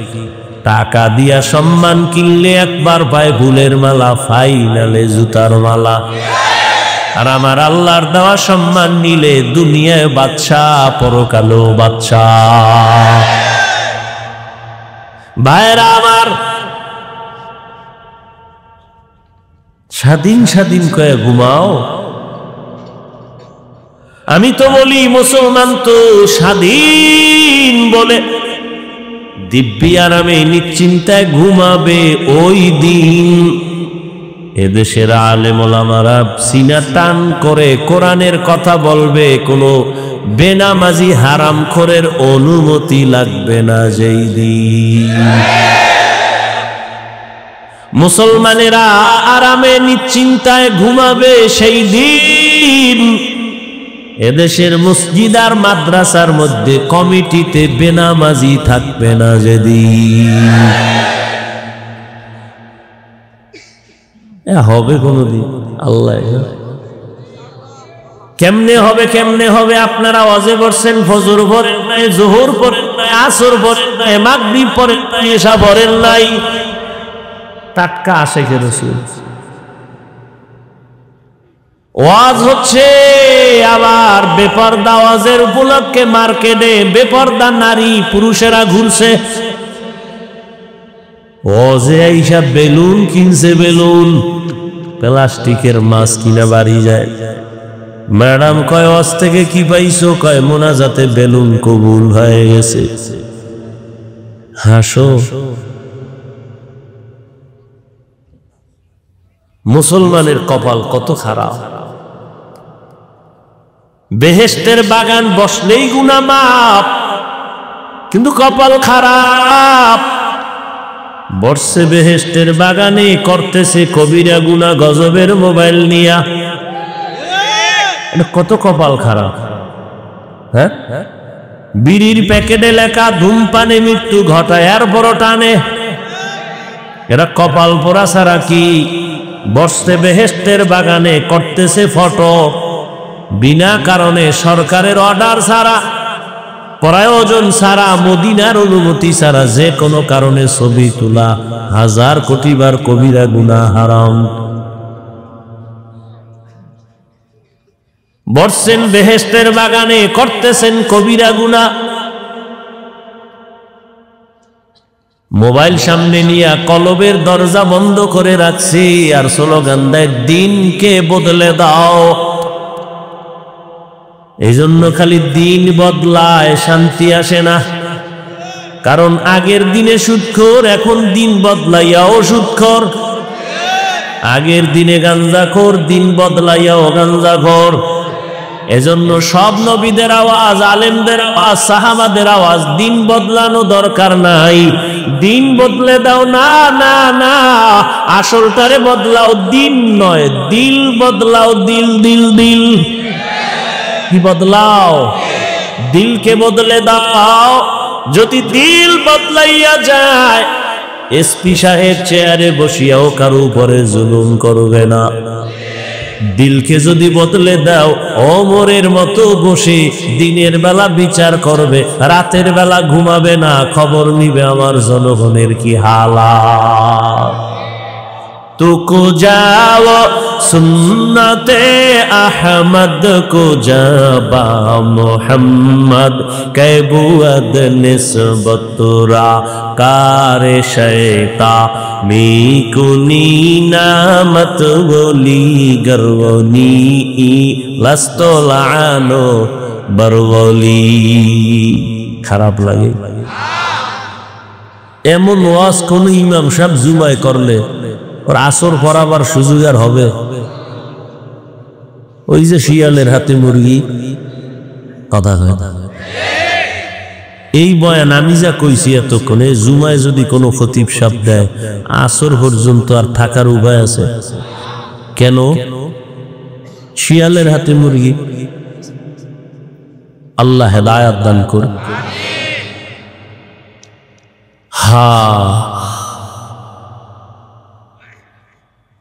টাকা দিয়া সম্মান কিনলে একবার পায় ফুলের মালা, ফাইনালে জুতার মালা। আর আমার আল্লাহর দেওয়া সম্মান নিলে দুনিয়ায় বাদশাহ, পরকালেও বাদশাহ। ভাইরা আমার, স্বাধীন স্বাধীন কয়ে ঘুমাও। আমি তো বলি মুসলমান তো স্বাধীন বলে দিব্যি আরামে নিশ্চিন্তায় ঘুমাবে ওই দিন এদেশের আলেম ওলামারা সিনা টান করে কোরআনের কথা বলবে, কোনো বেনামাজি হারামখোরের অনুমতি লাগবে না যেই দিন। মুসলমানেরা আরামে নিশ্চিন্তায় ঘুমাবে সেই দিন এদেশের মসজিদ আর মাদ্রাসার মধ্যে কমিটিতে বেনামাজি থাকবে না যেদিন। হবে কোনদিন? আল্লাহ কেমনে হবে আপনারা ওয়াজে পড়ছেন, ফজর পড়েন নাই, যোহর পড়েন নাই, আসর পড়েন নাই, মাগরিব পড়েন নাই, এশা পড়েন নাই। টাটকা আশিকে রাসূল ওয়াজ হচ্ছে, আবার বেপরদা ওয়াজের উপলক্ষে মার্কেটে বেপরদা নারী পুরুষেরা ঘুরছে। ওয়াজে আইসা বেলুন কিনছে, বেলুন প্লাস্টিকের মাছ কিনা বাড়ি যায়। ম্যাডাম কয় ওয়াজ থেকে কি পাইছো? কয় মোনাজাতে বেলুন কবুল হয়ে গেছে। হাসো। মুসলমানের কপাল কত খারাপ। বেহেশতের বাগান বসলেই গুনাহ মাপ, কিন্তু কপাল খারাপ। বসছে বেহেশতের বাগানে, করতেছে কবিরা গুনাহ গজবের মোবাইল নিয়া। এটা কত কপাল খারাপ। হ্যাঁ, বিড়ির প্যাকেটে লেখা ধূমপানে মৃত্যু ঘটায়, আর বড় টানে। এরা কপাল পোড়া ছাড়া কি? বসছে বেহেশতের বাগানে, করতেছে ফটো বিনা কারণে, সরকারের অর্ডার ছাড়া, প্রয়োজন ছাড়া, মদিনার অনুমতি ছাড়া যে কোনো কারণে ছবি তোলা 1000 কোটি বার কবিরা গুনাহ, হারাম। বসছেন বেহেশতের বাগানে, করতেছেন কবিরা গুনাহ। মোবাইল সামনে নিয়ে কলবের দরজা বন্ধ করে রাখছি, আর স্লোগান দেয় দিনকে বদলে দাও। এই জন্য খালি দিন বদলায়, শান্তি আসে না। কারণ আগের দিনে সুদখোর, এখন দিন বদলাইয়াও সুদখোর। আগের দিনে গাঞ্জাখোর, দিন বদলাইয়াও গাঞ্জাখোর। এজন্য সব নবীদের আওয়াজ, আলেমদের আওয়াজ, সাহাবাদের আওয়াজ, দিন বদলানো দরকার নাই। দিন বদলে দাও না, না না, আসলটারে বদলাও, দিন নয়, দিল বদলাও। দিল দিল দিল কি বদলাও? দিলকে বদলে দাও। যদি দিল বদলাইয়া যায়, এসপি সাহেব চেয়ারে বসিয়াও কারো উপরে জুলুম করবে না। দিলকে যদি বদলে দাও, ওমরের মতো বসে দিনের বেলা বিচার করবে, রাতের বেলা ঘুমাবে না, খবর নিবে আমার জনগণের কি হালাত। तुको जाओ सुन्नते अहमद को जाबा मोहम्मद कैबुअद निस्बतुरा कारे शैता मीकुनी नामत बोली गर्वनी लस्तो लानो बरवली। খারাপ লাগে এমন ওয়াজ কোন ইমাম সাহেব জুমায় করলে ওর আসর পড়াবার সুযোগ আর হবে? ওই যে শিয়ালের হাতে মুরগি কথা কয়। এই বয়ান আমি যা কইছি এতক্ষণে, জুমায় যদি কোনো খতিব সাহেব দেয়, আসর পর্যন্ত আর থাকার উপায় আছে? কেন? শিয়ালের হাতে মুরগি। আল্লাহ হেদায়াত দান করুন।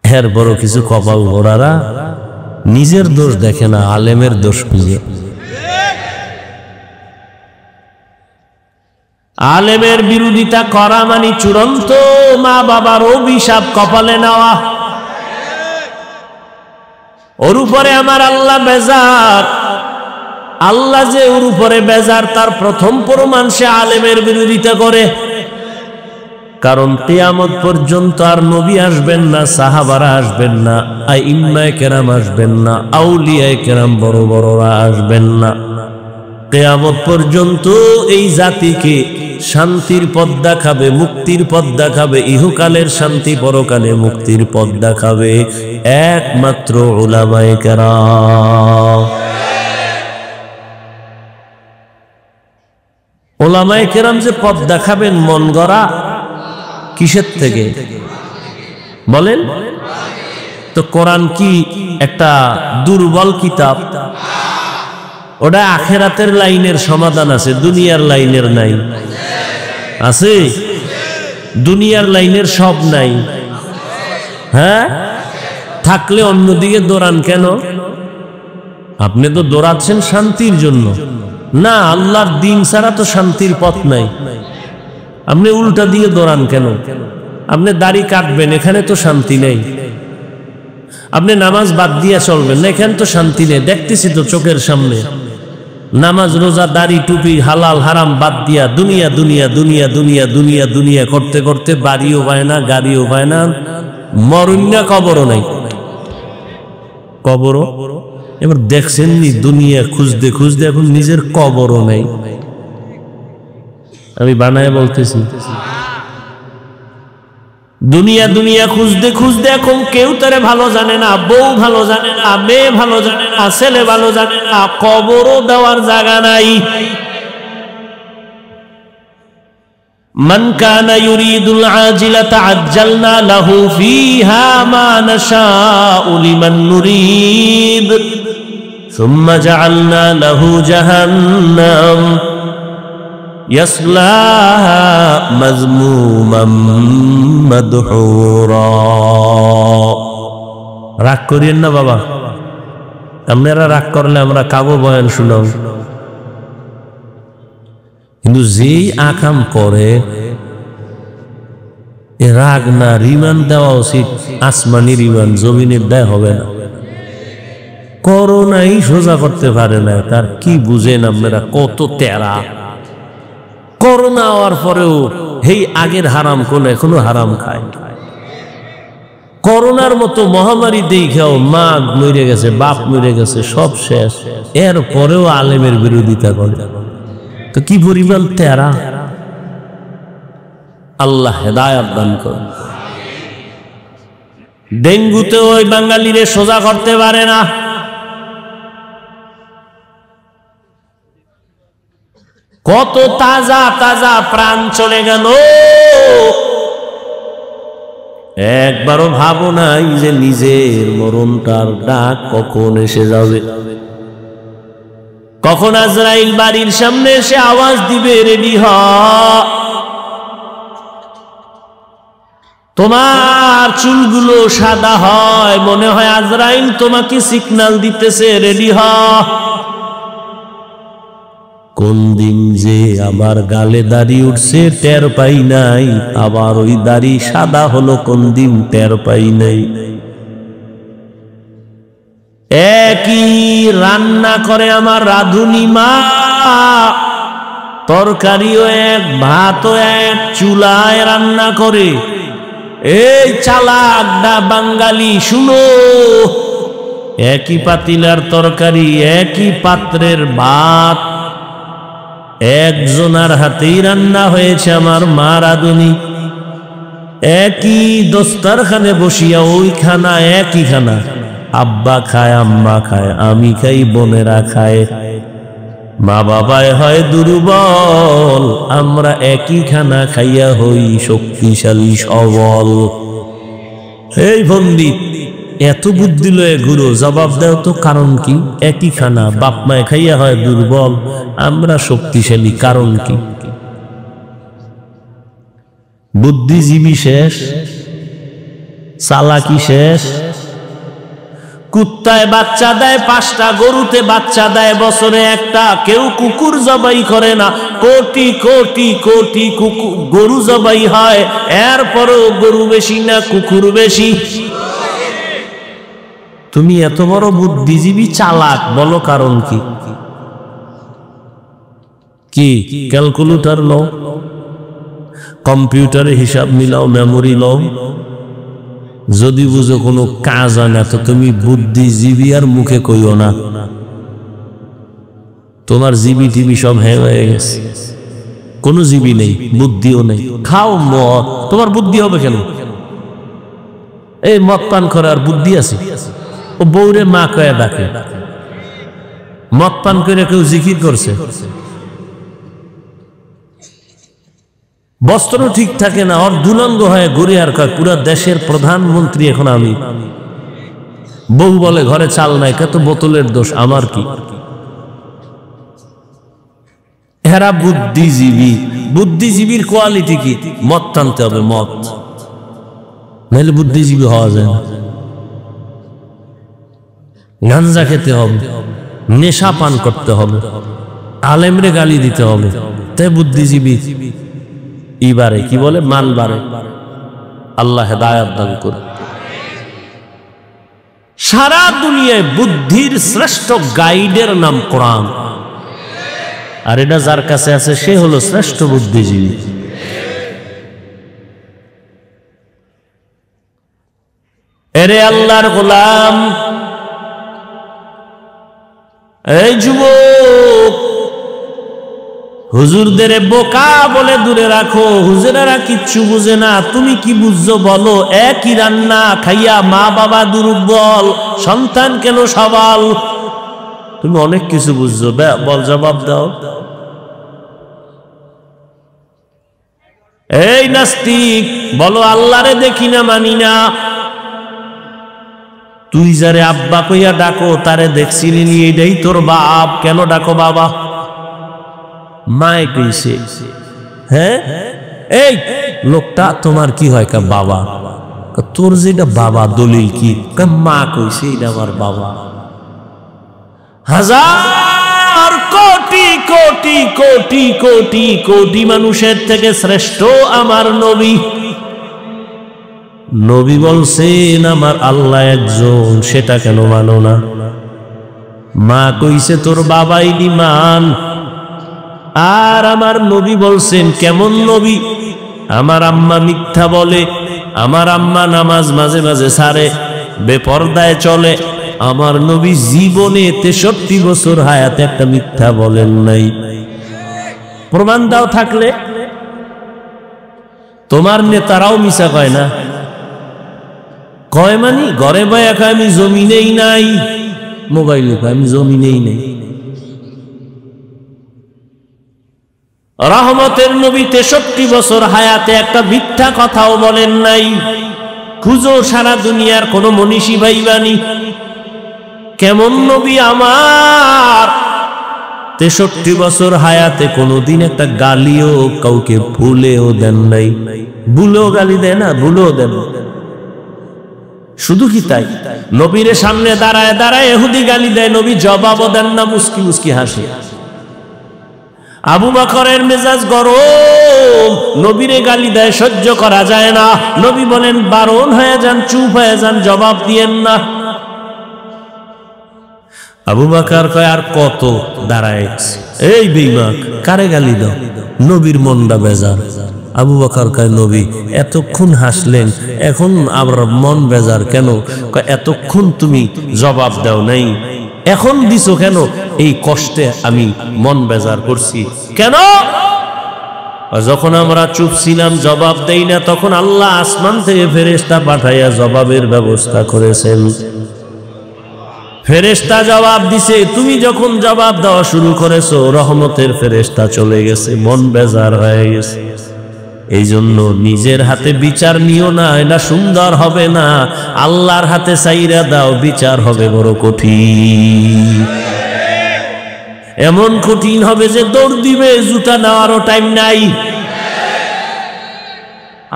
এর বড় কিছু কপাল ভরারা নিজের দোষ দেখে না, আলেমের দোষ খুঁজে। আলেমের বিরোধিতা করা মানে চূড়ান্ত মা বাবার অভিশাপ কপালে নেওয়া। ওর উপরে আমার আল্লাহ বেজার। আল্লাহ যে ওর উপরে বেজার তার প্রথম প্রমাণ সে আলেমের বিরোধিতা করে। কারণ কিয়ামত পর্যন্ত আর নবী আসবেন না, সাহাবারা আসবেন না, আইম্মায়ে কেরাম আসবেন না, আউলিয়ায়ে কেরাম বড় বড়রা আসবেন না। কিয়ামত পর্যন্ত এই জাতিকে শান্তির পথ দেখাবে, মুক্তির পথ দেখাবে, ইহকালের শান্তি পরকালে মুক্তির পথ দেখাবে একমাত্র উলামায়ে কেরাম। উলামায়ে কেরাম যে পথ দেখাবেন মন গড়া, কিসের থেকে বলেন তো? কোরআন কি একটা দুর্বল কিতাব? ওটা আখিরাতের লাইনের সমাধান আছে, দুনিয়ার লাইনের নাই। আছে? দুনিয়ার লাইনের সব নাই। হ্যাঁ, থাকলে অন্যদিকে দৌড়ান কেন? আপনি তো দৌড়াচ্ছেন শান্তির জন্য, না আল্লাহর দিন ছাড়া তো শান্তির পথ নাই। আপনি উল্টা দিয়ে দৌড়ান কেন? আপনি দাড়ি কাটবেন, এখানে তো শান্তি নেই। আপনি নামাজ বাদ দিয়ে চলবেন না, এখানে তো শান্তি নেই। দেখতেছি তো চোখের সামনে, নামাজ রোজা দাড়ি টুপি হালাল হারাম বাদ দিয়া দুনিয়া দুনিয়া দুনিয়া দুনিয়া দুনিয়া দুনিয়া করতে করতে বাড়িও পায় না, গাড়িও পায় না, মরুন্যা কবরও নাই। কবরও এবার দেখছেন নি, দুনিয়া খুঁজতে খুঁজতে এখন নিজের কবরও নাই। আমি বানায় বলতেছি, দুনিয়া দুনিয়া খুঁজতে খুঁজতে এখন কেউ তারে ভালো জানে না, বউ ভালো জানে না, মেয়ে ভালো জানে না, ছেলে ভালো জানে না, কবরও দেওয়ার জায়গা নাই। মান কানা ইউরিদুল আজিলাতা আজ্জালনা লাহু ফিহা মা নাশাউ লিমান নুরিদ সুম্মা জাআলনা লাহু জাহান্নাম ইয়াসলাহা মাযমুমান মাদহুরা। রাগ করিয়েন না বাবা, আপনারা রাগ করলে আমরা কাবো বয়ান শুনাও। কিন্তু যেই আকাম করে এ রাগ না, রিমান্ড দেওয়া উচিত। আসমানি রিমান্ড, জমিনের দেয় হবে না। করোনাই সোজা করতে পারে না, তার কি বুঝেন আপনারা? কত তেরা। করোনা হওয়ার পরেও হেই আগের হারাম কোন এখনো হারাম খায়। করোনার মতো মহামারী দেখাও মা মরে গেছে, বাপ মরে গেছে, সব শেষ, এর পরেও আলেমের বিরোধিতা করে। তো কি পরিমাণ তেরা! আল্লাহ হেদায়াত দান করেন। ডেঙ্গুতে ওই বাঙালিরে সোজা করতে পারে না। কত তাজা তাজা প্রাণ চলে গেল। একবারও ভাবো নাই যে নিজের মরণটার ডাক কখন এসে যাবে, কখন আজরাইল বাড়ির সামনে এসে আওয়াজ দিবে, রেডি হ। তোমার চুলগুলো সাদা হয়, মনে হয় আজরাইল তোমাকে সিগন্যাল দিতেছে, রেডি হ। কোন দিন যে আমার গালে দাড়ি উঠছে টের পাই নাই, আবার ওই দাড়ি সাদা হলো কোন দিন টের পাই নাই। একই রান্না করে আমার রাঁধুনি মা, তরকারিও এক, ভাতও এক, চুলায় রান্না করে। এই চালাকডা বাঙালি শুনো, একই পাতিলার তরকারি, একই পাত্রের ভাত, একজনার হাতেই রান্না হয়েছে আমার মা রাঁধুনি। একই দস্তারখানে বসিয়া ওই খানা, একই খানা, আব্বা খায়, আম্মা খায়, আমি খাই, বোনেরা খায়। মা বাবায় হয় দুর্বল, আমরা একই খানা খাইয়া হই শক্তিশালী সবল। এই বন্দি, এত বুদ্ধি লয়ে ঘুরো, জবাব দাও তো কারণ কি? একই খানা, বাপ মায় খাইয়া হয় দুর্বল, আমরা শক্তিশালী, কারণ কি? বুদ্ধিজীবী শেষ, চালাকি শেষ। কুত্তায় বাচ্চা দেয় 5টা, গরুতে বাচ্চা দেয় বছরে একটা। কেউ কুকুর জবাই করে না, কোটি কোটি কোটি গরু জবাই হয়, এরপরও গরু বেশি না কুকুর বেশি। তুমি এত বড় বুদ্ধিজীবী চালাক, বলো কারণ কি? কি ক্যালকুলেটর লও, কম্পিউটারে হিসাব মিলাও, মেমোরি লও। যদি বুঝো কোনো কাজ হয় না, তো তুমি বুদ্ধিজীবী আর মুখে কইও না। তোমার জিবি টিবি সব হ্যাং হয়ে গেছে, কোনো জিবি নেই, বুদ্ধিও নেই। খাও মদ, তোমার বুদ্ধি হবে কেন? এই মদ পান করে আর বুদ্ধি আছে? ও বউরে মা কয়ে ডাকে, মদ পান করে কেউ জিকির করছে? বস্ত্র ঠিক থাকে না, ওর দুলঙ্গ হয়ে ঘুরে আর কয় পুরা দেশের প্রধানমন্ত্রী এখন আমি। বউ বলে ঘরে চাল নাই, কত বোতলের দোষ, আমার কি? এরা বুদ্ধিজীবী। বুদ্ধিজীবীর কোয়ালিটি কি? মদ টানতে হবে, মদ, নাহলে বুদ্ধিজীবী হওয়া যায় না। গাঞ্জা খেতে হবে, নেশা পান করতে হবে, আলেমরে গালি দিতে হবে, তে বুদ্ধিজীবী ইবারে কি বলে মাল বারে। আল্লাহ হেদায়েত দান করুন। সারা দুনিয়ায় বুদ্ধির শ্রেষ্ঠ গাইডের নাম কোরআন, আর এটা যার কাছে আছে সে হলো শ্রেষ্ঠ বুদ্ধিজীবী। এরে আল্লাহর গোলাম, এই যুবক, হুজুরদের বোকা বলে দূরে রাখো। হুজুরেরা কিচ্ছু বুঝে না, তুমি কি বুঝছো বলো? একই রান্না খাইয়া মা বাবা দুর্বল, সন্তান কেন সবাল? তুমি অনেক কিছু বুঝছো, বল জবাব দাও। এই নাস্তিক, বলো আল্লাহরে দেখি না, মানি না। তুই যারে আব্বা কইয়া ডাকো তারে দেখছিলি নি, এটাই তোর বাপ, কেন ডাকো বাবা? মায় কইছে, হ্যাঁ এই লোকটা তোমার কি হয়? কা বাবা। তোর যেটা বাবা দলিল কি? মা কইছে এটা আমার বাবা। হাজার কোটি কোটি কোটি কোটি কোটি মানুষের থেকে শ্রেষ্ঠ আমার নবী। নবী বলছেন আমার আল্লাহ একজন, সেটা কেন মানো না? মা কইছে তোর বাবাই নিমান, আর আমার নবী বলছেন কেমন নবী? আমার আম্মা মিথ্যা বলে, আমার আম্মা নামাজ মাঝে মাঝে ছাড়ে, বেপরদায় চলে। আমার নবী জীবনে 63 বছর হায়াতে একটা মিথ্যা বলেন নাই। প্রমাণ দাও থাকলে। তোমার নেতারাও মিছা কয় না, কয় মানি ঘরে বয়া কয় আমি জমিনেই নাই, মোবাইলে কয় আমি জমিনেই নেই। রহমতের নবী 63 বছর হায়াতে একটা মিথ্যা কথাও বলেন নাই। খুঁজো সারা দুনিয়ার কোন মনীষী ভাইবানি, কেমন নবী আমার 63 বছর হায়াতে কোনদিন একটা গালিও কাউকে ভুলেও দেন নাই। ভুলেও গালি দেয় না, ভুলেও দেন। শুধু কি তাই, নবীর সামনে দাঁড়ায় দাঁড়ায় ইহুদি গালি দেয়, নবী জবাবও দেন না, মুস্কি মুস্কি হাসে। আবু বকরের মেজাজ গরম, নবীরে গালি দেয়, সহ্য করা যায় না। নবী বলেন বারণ হয়ে যান, চুপ হয়ে যান, জবাব দিয়েন না। আবু বকর কয় আর কত দাঁড়ায়, এই বেঈমান কারে গালি দাও? নবীর মনটা বেজার। আবু বকর কয় নবী এতক্ষণ হাসলেন, এখন আবার মন বেজার কেন? কয় এতক্ষণ তুমি জবাব দাও নাই, এখন দিছো কেন? এই কষ্টে আমি মন বেজার করছি। কেন? যখন আমরা চুপ ছিলাম, জবাব দেই না, তখন আল্লাহ আসমান থেকে ফেরেশতা পাঠাইয়া জবাবের ব্যবস্থা করেছেন। ফেরেশতা জবাব দিছে, তুমি যখন জবাব দেওয়া শুরু করেছো, রহমতের ফেরেশতা চলে গেছে, মন বেজার হয়ে গেছে। এই জন্য নিজের হাতে বিচার নিও না, এটা সুন্দর হবে না। আল্লাহর হাতে চাইরা দাও, বিচার হবে বড় কঠিন। এমন কঠিন হবে যে দৌড় দিবে, জুতা নেওয়ারও টাইম নাই।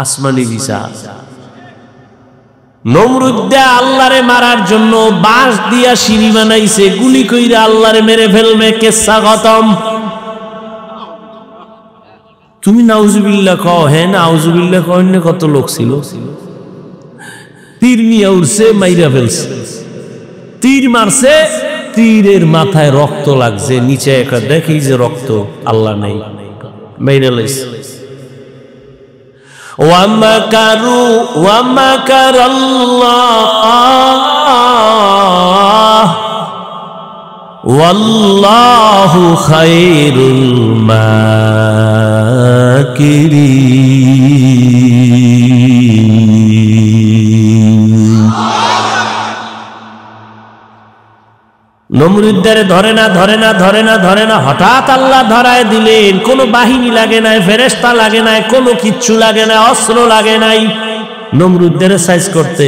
আসমানি বিচার। নমরুদ আল্লাহরে মারার জন্য বাঁশ দিয়া সিঁড়ি বানাইছে, গুলি কইরা আল্লাহরে মেরে ফেলবে, কেসা খতম। তুমি নাউজুবিল্লাহ কও, হ্যাঁ নাউজুবিল্লাহ কইন, কত লোক ছিল। তীর নিয়ে উড়ছে, মাইরা ফেলছে। তীর মারছে, তীরের মাথায় রক্ত লাগছে, নিচে একটা দেখি যে রক্ত, আল্লাহ নাই, মাইরা লাইছে। ওয়ামাকারু ওয়ামাকারাল্লাহ ওয়াল্লাহু খায়রুল মাকিরিন। নমরুদ্দারে ধরে না ধরে না ধরে না ধরে না, হঠাৎ আল্লাহ ধরায় দিলেন। কোনো বাহিনী লাগে নাই, ফেরেশতা লাগে নাই, কোনো কিচ্ছু লাগে না, অস্ত্র লাগে নাই। নমরুদ্দারে সাইজ করতে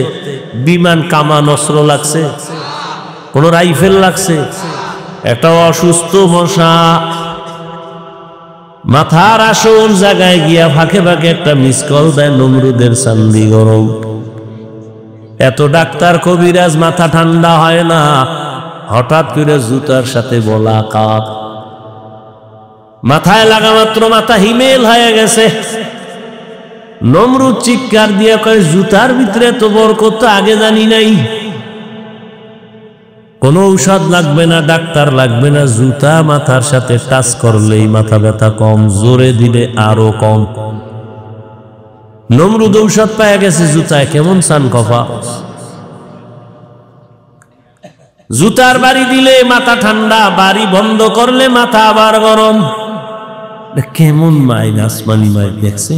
বিমান, কামান, অস্ত্র লাগছে? কোন রাইফেল লাগছে? একটা অসুস্থ মশা মাথার আসল জায়গায় গিয়া ফাঁকে ফাঁকে একটা মিস কল দেয়, নমরুদের চান্দি গরম। এত ডাক্তার কবিরাজ, মাথা ঠান্ডা হয় না। হঠাৎ করে জুতার সাথে বলা কাক, মাথায় লাগা মাত্র মাথা হিমেল হয়ে গেছে। নমরুদ চিৎকার দিয়ে কয়, জুতার ভিতরে তো বরকত আগে জানি নাই। কোনো ঔষধ লাগবে না, ডাক্তার লাগবে না, জুতা মাথার সাথে টাচ করলেই মাথা ব্যথা কম, জোরে দিলে আরো কম। নমরুদ ঔষধ পাওয়া গেছে জুতায়, কেমন চান কফা। জুতার বাড়ি দিলে মাথা ঠান্ডা, বাড়ি বন্ধ করলে মাথা আবার গরম। কেমন মাইন, আসমানি মাইন দেখছে।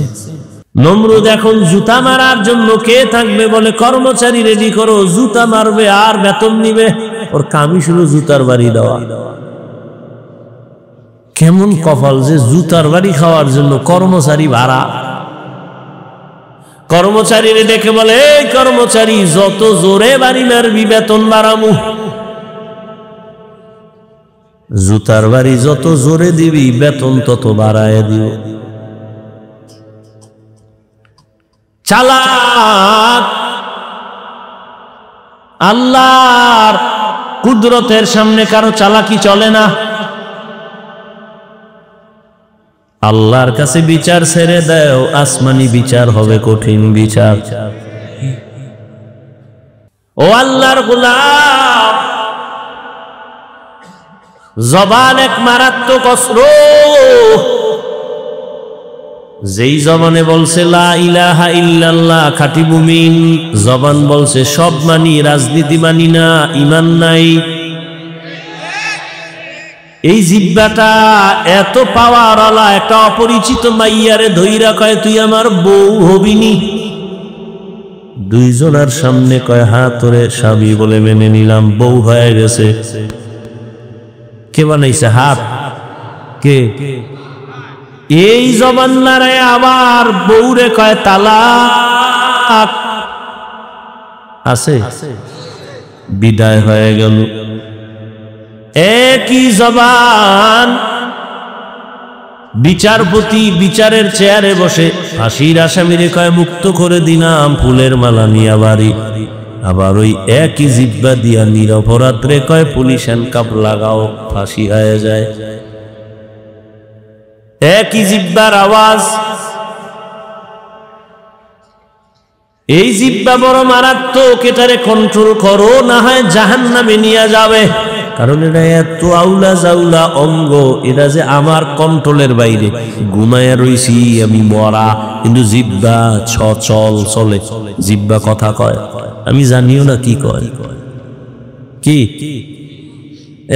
নমরুদ এখন জুতা মারার জন্য কে থাকবে বলে, কর্মচারী রেডি করো, জুতা মারবে আর বেতন নিবে। ওর কামি শুরু জুতার বাড়ি দেওয়া। কেমন কপাল যে জুতার বাড়ি খাওয়ার জন্য কর্মচারী ভাড়া। কর্মচারী ডেকে বলে, এই কর্মচারী, যত জোরে বাড়ি মারবি বেতন বাড়ামু। জুতার বাড়ি যত জোরে দিবি বেতন তত বাড়ায় দিও। চালাক, আল্লাহর কুদরতের সামনে কারো চালাকি চলে না। আল্লাহর কাছে বিচার ছেড়ে দাও, আসমানি বিচার হবে, কঠিন বিচার। ও আল্লাহর গোলাম, জবান এক মারাত্মক অস্ত্র। যেই জবানে বলছে লা ইলাহা ইল্লাল্লাহ, খাঁটি মুমিন। জবান বলছে সব মানি, রাজনীতি মানি না, ঈমান নাই। এই জিহ্বাটা এত পাওয়ারওয়ালা, একটা অপরিচিত মাইয়ারে ধইরা কয়, তুই আমার বউ হবিনি। দুইজনের সামনে কয়, হ্যাঁ তোরে স্বামী বলে মেনে নিলাম, বউ হয়ে গেছে। কে বানাইছে হাত? কে? এই জবান লড়াই আবার বউরে কয় তালাক। আছে, বিদায় হয়ে গেল। একই জবান। বিচারপতি বিচারের চেয়ারে বসে ফাঁসির আসামিরে কয়, মুক্ত করে দিলাম, ফুলের মালা নিয়া বাড়ি। আবার ওই একই জিহ্বা দিয়া নিরপরাধরে কয়, পুলিশ হ্যান্ডকাপ লাগাও, ফাঁসি হয়ে যায়। একই জিহ্বার আওয়াজ। এই জিহ্বা বড় মারাত্মক, এটারে কন্ট্রোল করো, না হয় জাহান্নামে নিয়ে যাবে। কারণ এটা এত আউলা জাউলা অঙ্গ, এটা যে আমার কন্ট্রোলের বাইরে। ঘুমায়া রইছি আমি মরা, কিন্তু জিহ্বা চল চলে, জিহ্বা কথা কয়, আমি জানিও না কি কয়। কি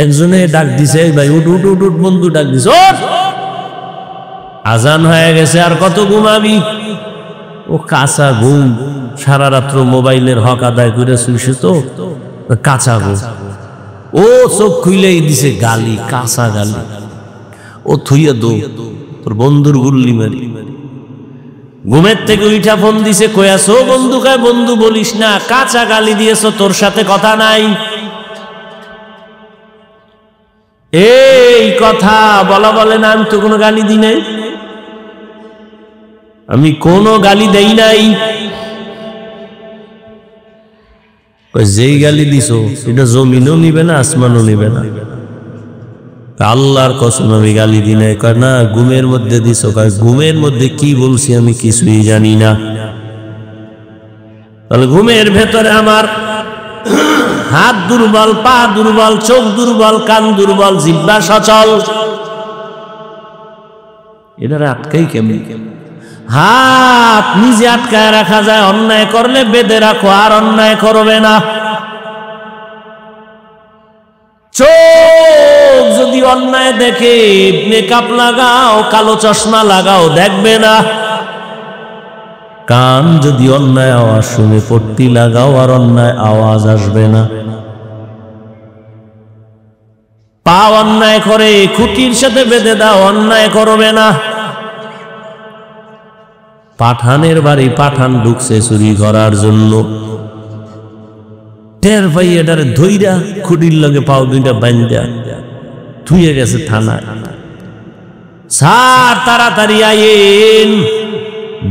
একজনে ডাক দিছে, ভাই উঠ উঠ উঠ উঠ, বন্ধু ডাক দিছে, আজান হয়ে গেছে, আর কত ঘুমাবি। ও কাঁচা ঘুম, সারা রাত্র মোবাইলের হক আদায় করে শুইছে, তো কাঁচা ঘুম। ও চোখ খুইলেই দিছে গালি, কাঁচা গালি। ও থুইয়া দো, তোর বন্ধুর গুল্লি মারি। ঘুমের থেকে উঠা ফোন দিছে, কয়াছো বন্ধু? কয় বন্ধু বলিস না, কাঁচা গালি দিয়েছ, তোর সাথে কথা নাই। এই কথা বলা বলে না, আমি তো কোনো গালি দিই নাই, আমি কোনো গালি দেই নাই। যেই গালি দিছো এটা জমিনও নিবে না, আসমানও নিবে না। আল্লাহর কসম আমি গালি দিই নাই। কয় না, ঘুমের মধ্যে দিছো। কয় ঘুমের মধ্যে কি বলছি আমি কিছুই জানি না। তাহলে ঘুমের ভেতরে আমার হাত দুর্বল, পা দুর্বল, চোখ দুর্বল, কান দুর্বল, জিহ্বা সচল। এটারে আটকাই কেমন? হাত নিজে আটকায় রাখা যায়, অন্যায় করলে বেঁধে রাখো, আর অন্যায় করবে না। চোখ যদি অন্যায় দেখে মেকআপ লাগাও, কালো চশমা লাগাও, দেখবে না। কান যদি অন্যায় আওয়াজ শুনে পট্টি লাগাও, আর অন্যায় আওয়াজ আসবে না। পা অন্যায় করে খুঁটির সাথে বেঁধে দাও, অন্যায় করবে না। পাঠানের বাড়ি পাঠান ঢুকছে চুরি করার জন্য, টের পাই এটারে ধইরা খুঁটির লগে পাও দুইটা বান্ধা থুয়ে গেছে থানায়। স্যার তাড়াতাড়ি আইন,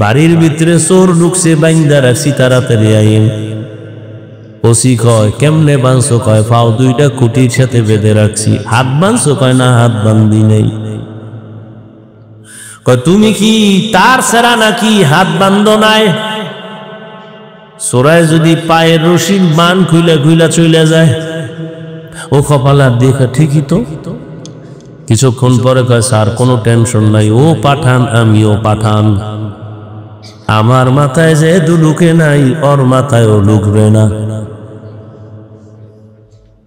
বাড়ির ভিতরে চোর ঢুকছে, বান্ধা রাখছি, তাড়াতাড়ি আইন। ওসি কয় কেমনে বাঁধছো? কয় পাও দুইটা খুঁটির সাথে বেঁধে রাখছি। হাত বাঁধছো? কয় না, হাত বান্ধি নেই। কয় তুমি কি তার সেরা নাকি হাত বান্ধো নাই? চোরায় যদি পায়ের রশির বান খুইলা খুইলা চলে যায়, ও কপালে হাত দিয়ে ঠিকই তো। কিছুক্ষণ পরে কয় স্যার কোনো টেনশন নাই, ও পাঠান আমিও পাঠান, আমার মাথায় যেহেতু ঢুকে নাই ওর মাথায়ও ঢুকবে না।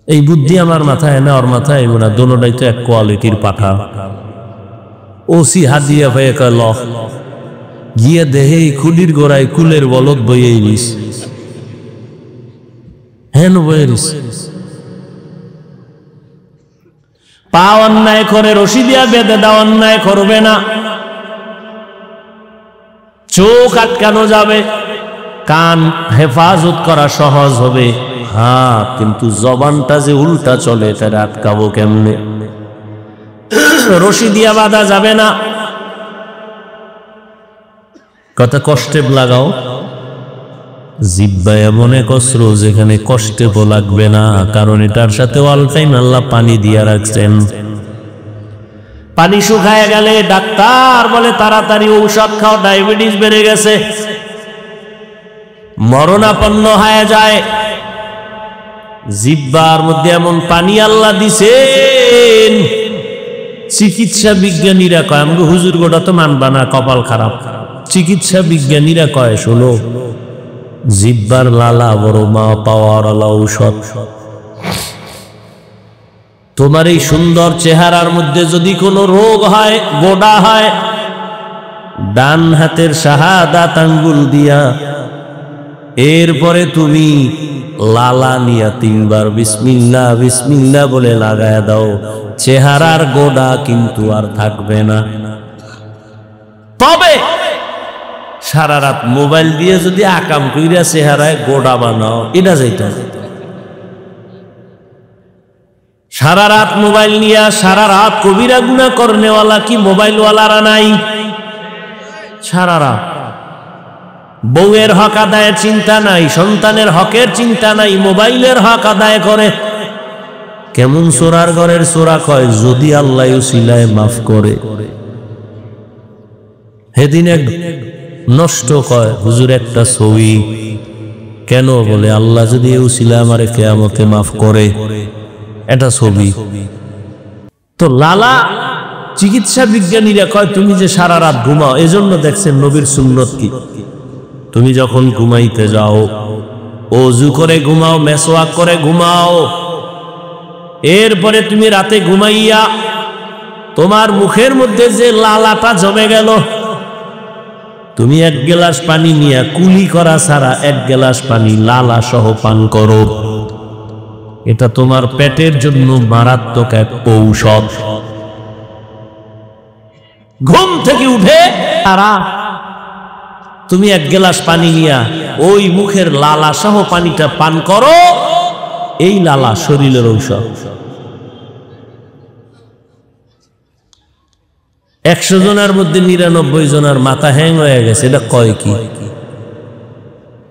এই বুদ্ধি আমার মাথায় না, ওর মাথায় আইব না, দোনোটাই তো এক কোয়ালিটির পাঠা। ওসি হাত দিয়া ভাই ল গিয়ে দেহে খুলির গোড়ায় কুলের বলদ বইয়ে নিস, হেন বইয়ে নিস। পা অন্যায় করে রশি দিয়া বেঁধে দাও, অন্যায় করবে না। চোখ আটকানো যাবে, কান হেফাজত করা সহজ হবে, হ্যাঁ, কিন্তু জবানটা যে উল্টা চলে তারা আটকাবো কেমনে? রশি দিয়া বাঁধা যাবে না। কথা কষ্টে লাগাও, জিব্বা এমন এক অস্ত্র যেখানে কষ্টে লাগবে না, কারণ এটার সাথে অল টাইম আল্লাহ পানি দিয়া রাখছেন। পানি শুকায় গেলে ডাক্তার বলে তাড়াতাড়ি ঔষধ খাও, ডায়াবেটিস বেড়ে গেছে, মরণাপন্ন হয়ে যায়। জিব্বার মধ্যে এমন পানি আল্লাহ দিছেন, চিকিৎসা বিজ্ঞানীরা কয়, আমাকে হুজুর গোটা তো মানবা না, কপাল খারাপ। চিকিৎসা বিজ্ঞানীরা কয় শোনো, জিব্বার লালা বড় মা পাওয়ার ঔষধ। তোমার এই সুন্দর চেহারার মধ্যে যদি কোনো রোগ হয়, গোডা হয়, ডান হাতের শাহাদাত আঙ্গুল দিয়া এরপরে তুমি লালা নিয়া 3 বার বিসমিল্লাহ বিসমিল্লাহ বলে লাগায় দাও, চেহারার গোডা কিন্তু আর থাকবে না। তবে সারা রাত মোবাইল দিয়ে যদি আকাম কইরা চেহারায় গোডা বানাও, এটা যাইতে সারা রাত মোবাইল নিয়া সারা রাত কবিরা গুনাহ করনেওয়ালা কি মোবাইলওয়ালারা নাই? সারা রাত বউয়ের হক আদায়ের চিন্তা নাই, সন্তানের হকের চিন্তা নাই, মোবাইলের হক আদায় করে। কেমন চোরার ঘরের চোরা কয়, যদি আল্লাহ উসিলায় মাফ করে। সেদিন এক নষ্ট কয়, হুজুর একটা ছবি কেন? বলে আল্লাহ যদি উসিলা আমারে কিয়ামতে মাফ করে, এটা ছবি। তো লালা চিকিৎসা বিজ্ঞানীরা কয় তুমি যে সারা রাত ঘুমাও, এজন্য দেখছেন নবীর সুন্নত কি, তুমি যখন ঘুমাইতে যাও ওযু করে ঘুমাও, মেসওয়াক করে ঘুমাও, এরপরে তুমি রাতে ঘুমাইয়া তোমার মুখের মধ্যে যে লালাটা জমে গেল, তুমি 1 গ্লাস পানি নিয়ে কুলি করা ছাড়া 1 গ্লাস পানি লালা সহ পান করো। এটা তোমার পেটের জন্য মারাত্মক এক ঔষধ। ঘুম থেকে উঠে তারা তুমি 1 গ্লাস পানি নিয়া ওই মুখের লালা সহ পানিটা পান করো, এই লালা শরীরের ঔষধ। 100 জনের মধ্যে 99 জনের মাথা হ্যাং হয়ে গেছে, এটা কয় কি?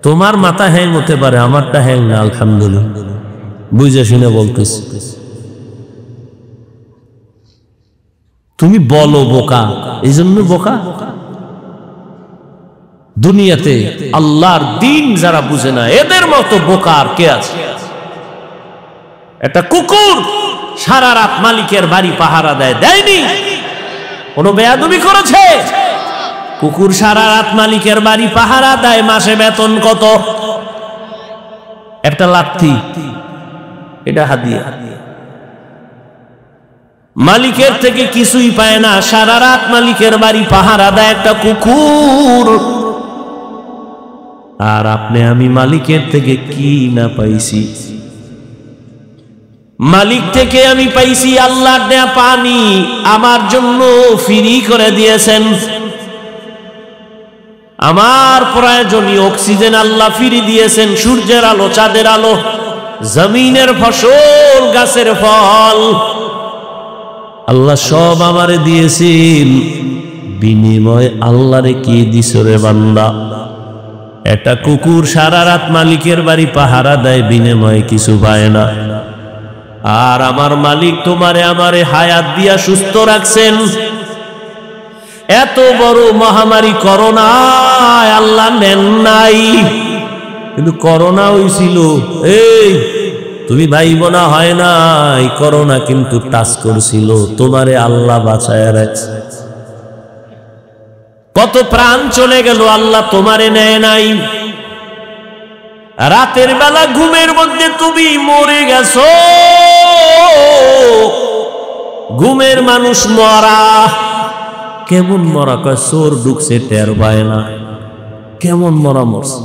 তোমার মাথা হ্যাং হতে পারে, আমারটা হ্যাং না, আলহামদুলিল্লাহ। বুঝে শুনে বলতেছি। তুমি বলো বোকা, এই জন্য বোকা। দুনিয়াতে আল্লাহর দিন যারা বুঝে না, এদের মতো বোকা আর কে আছে? একটা কুকুর সারা রাত মালিকের বাড়ি পাহারা দেয়, দেয়নি? কোন বেয়াদবি করেছে? কুকুর সারা রাত মালিকের বাড়ি পাহারা দেয়, মাসে বেতন কত? একটা লাথি, এটা হাদিয়া। মালিকের থেকে কিছুই পায় না, সারা রাত মালিকের বাড়ি পাহারা দেয় একটা কুকুর। আর আপনি আমি মালিকের থেকে কি না পাইছি? মালিক থেকে আমি পাইছি আল্লাহর দেয়া পানি, আমার জন্য ফ্রি করে দিয়েছেন। আমার প্রয়োজনীয় অক্সিজেন আল্লাহ ফ্রি দিয়েছেন, সূর্যের আলো, চাঁদের আলো, জমিনের ফসল, গাছের ফল আল্লাহ সব আমারে দিয়েছেন। বিনিময় আল্লাহরে কি দিছ রে বান্দা? একটা কুকুর সারা রাত মালিকের বাড়ি পাহারা দেয়, বিনিময়ে কিছু পায় না। আর আমার মালিক তোমারে আমারে হায়াত দিয়া সুস্থ রাখছেন। এত বড় মহামারী করোনা আল্লাহ নেন নাই, কিন্তু করোনা হইছিল। এই তুমি ভাইব না হয় না, এই করোনা কিন্তু টাচ করছিল, তোমারে আল্লাহ বাঁচায় রাখছে। কত প্রাণ চলে গেল, আল্লাহ তোমারে নেয় নাই। রাতের বেলা ঘুমের মধ্যে তুমি মরে গেছো। ঘুমের মানুষ মরা। কেমন মরা? কয় চোর ঢুকছে টের পায় না। কেমন মরা মরছে?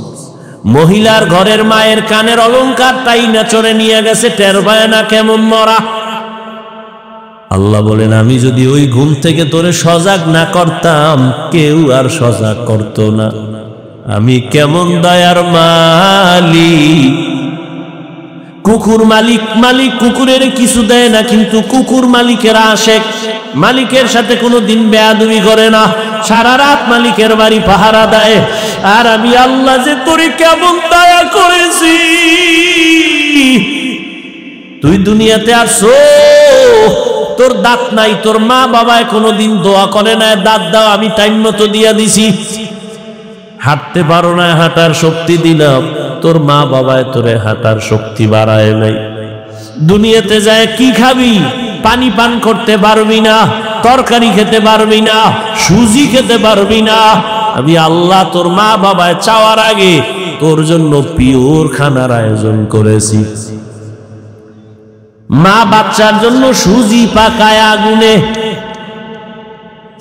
মহিলার ঘরের মায়ের কানের অলংকার তাই না চড়ে নিয়ে গেছে, টের পায় না। কেমন মরা? আল্লাহ বলেন, আমি যদি ওই ঘুম থেকে তোরে সজাগ না করতাম, কেউ আর সজাগ করত না। আমি কেমন দয়ার মালিক। কুকুর মালিক কুকুরের কিছু দেয় না, কিন্তু কুকুর মালিকের আশেক। মালিকের সাথে কোনো দিন বেয়াদবি করে না, সারা রাত মালিকের বাড়ি পাহারা দেয়। আর আমি আল্লাহ যে তোরে কেমন দয়া করেছি। তুই দুনিয়াতে আসছো, তোর দাঁত নাই, তোর মা বাবায় কোনোদিন দোয়া করে না দাঁত দাও, আমি টাইম মতো দিয়া দিছি। হাঁটতে পারো না, হাঁটার শক্তি দিলাম, তোর মা বাবায় তোরে হাঁটার শক্তি বাড়ায় নাই। দুনিয়াতে যায় কি খাবি? পানি পান করতে পারবি না, তরকারি খেতে পারবি না, সুজি খেতে পারবি না। আমি আল্লাহ তোর মা বাবায় চাওয়ার আগে তোর জন্য পিওর খানার আয়োজন করেছি। মা বাচ্চার জন্য সুজি পাকায় আগুনে,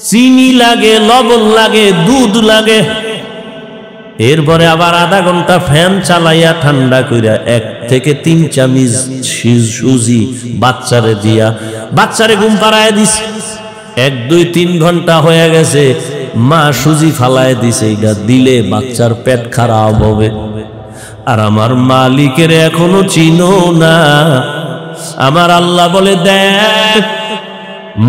চিনি লাগে, লবণ লাগে, দুধ লাগে। এরপরে আবার আধা ঘন্টা ফ্যান চালাইয়া ঠান্ডা কইরা 1 থেকে 3 চামচ সুজি বাচ্চারে দিয়া বাচ্চারে ঘুম পাড়ায় দিস। 1, 2, 3 ঘন্টা হয়ে গেছে, মা সুজি ফালায় দিছে। এটা দিলে বাচ্চার পেট খারাপ হবে। আর আমার মালিকের এখনো চিনো না। আমার আল্লাহ বলে, দেখ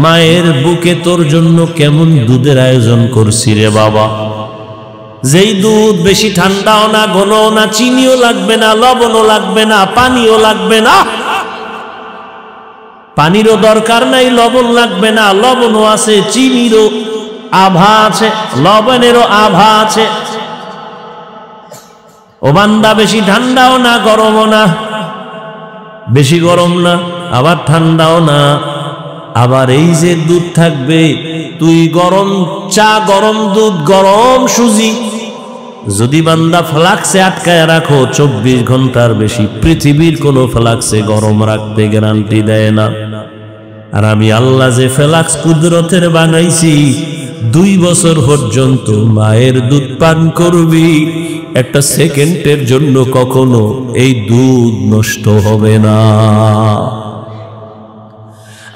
মায়ের বুকে তোর জন্য কেমন দুধের আয়োজন করছি রে বাবা। যেই দুধ বেশি ঠান্ডাও না, ঘনও না, চিনিও লাগবে না, লবণও লাগবে না, পানিও লাগবে না। পানিরও দরকার নাই, লবণ লাগবে না, লবণও আছে, চিনিরও আভা আছে, লবণেরও আভা আছে। ও বান্দা বেশি ঠান্ডাও না, গরমও না, বেশি গরম না, আবার ঠান্ডাও না। আবার এই যে দুধ থাকবে, তুই গরম চা, গরম দুধ, গরম সুজি যদি বান্দা ফ্লাক্সে আটকায় রাখো 24 ঘন্টার বেশি, পৃথিবীর কোনো ফ্লাক্সে গরম রাখতে গ্যারান্টি দেয় না। আর আমি আল্লাহ যে ফ্লাক্স কুদরতের বানাইছি, 2 বছর পর্যন্ত মায়ের দুধ পান করবি, একটা সেকেন্ডের জন্য কখনো এই দুধ নষ্ট হবে না।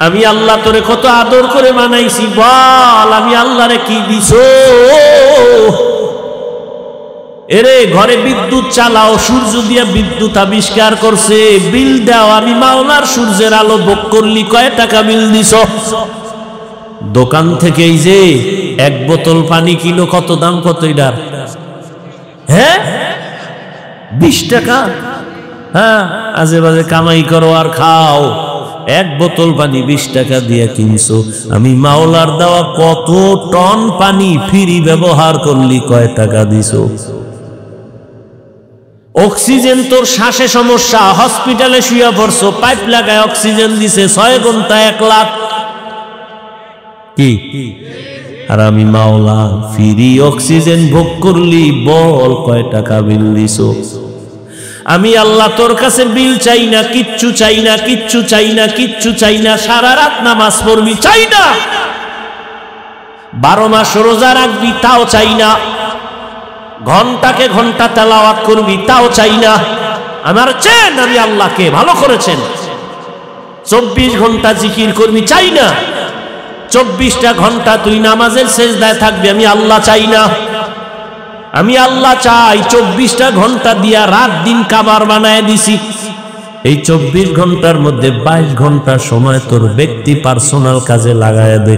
আমি আল্লাহ তোরে কত আদর করে বানাইছি, বল আমি আল্লাহরে কি দিছো? এরে ঘরে বিদ্যুৎ চালাও, সূর্য দিয়া বিদ্যুৎ আবিষ্কার করছে, বিল দাও। আমি মাওলার সূর্যের আলো ভোগ করলি, কয় টাকা বিল দিছ? দোকান থেকে এই যে 1 বোতল পানি কিলো, কত দাম? কত এটার? হ্যাঁ 20 টাকা। হ্যাঁ, আজে বাজে কামাই করো আর খাও। 1 বোতল পানি 20 টাকা দিয়ে কিনছো। আমি মাওলার দেওয়া কত টন পানি ফ্রি ব্যবহার করলি, কয় টাকা দিছো? অক্সিজেন, তোর শ্বাসে সমস্যা, হসপিটালে শুয়ে পড়ছো, পাইপ লাগায় অক্সিজেন দিছে, 6 ঘন্টা 1 লাখ। কি? আর আমি মাওলা ফ্রি অক্সিজেন ভোগ করলি, বল কয় টাকা বিল দিছো? আমি আল্লাহ তোর কাছে বিল চাই না, কিচ্ছু চাই না, কিচ্ছু চাই না, কিচ্ছু চাই না। সারা রাত নামাজ পড়বি, চাই না। 12 মাস রোজা রাখবি, তাও চাই না। ঘন্টাকে ঘন্টা তেলাওয়াত করবি, তাও চাই না। আমার চেন আমি আল্লাহকে ভালো করেছেন। 24 ঘন্টা জিকির করবি, চাই না। 24টা ঘন্টা তুই নামাজের সেজদায় থাকবি, আমি আল্লাহ চাই না। আমি আল্লাহ চাই 24টা ঘন্টা দিয়া রাত দিন কাবার বানায় দিছি। এই 24 ঘন্টার মধ্যে 22 ঘন্টা সময় তোর ব্যক্তি পার্সোনাল কাজে লাগায় দে।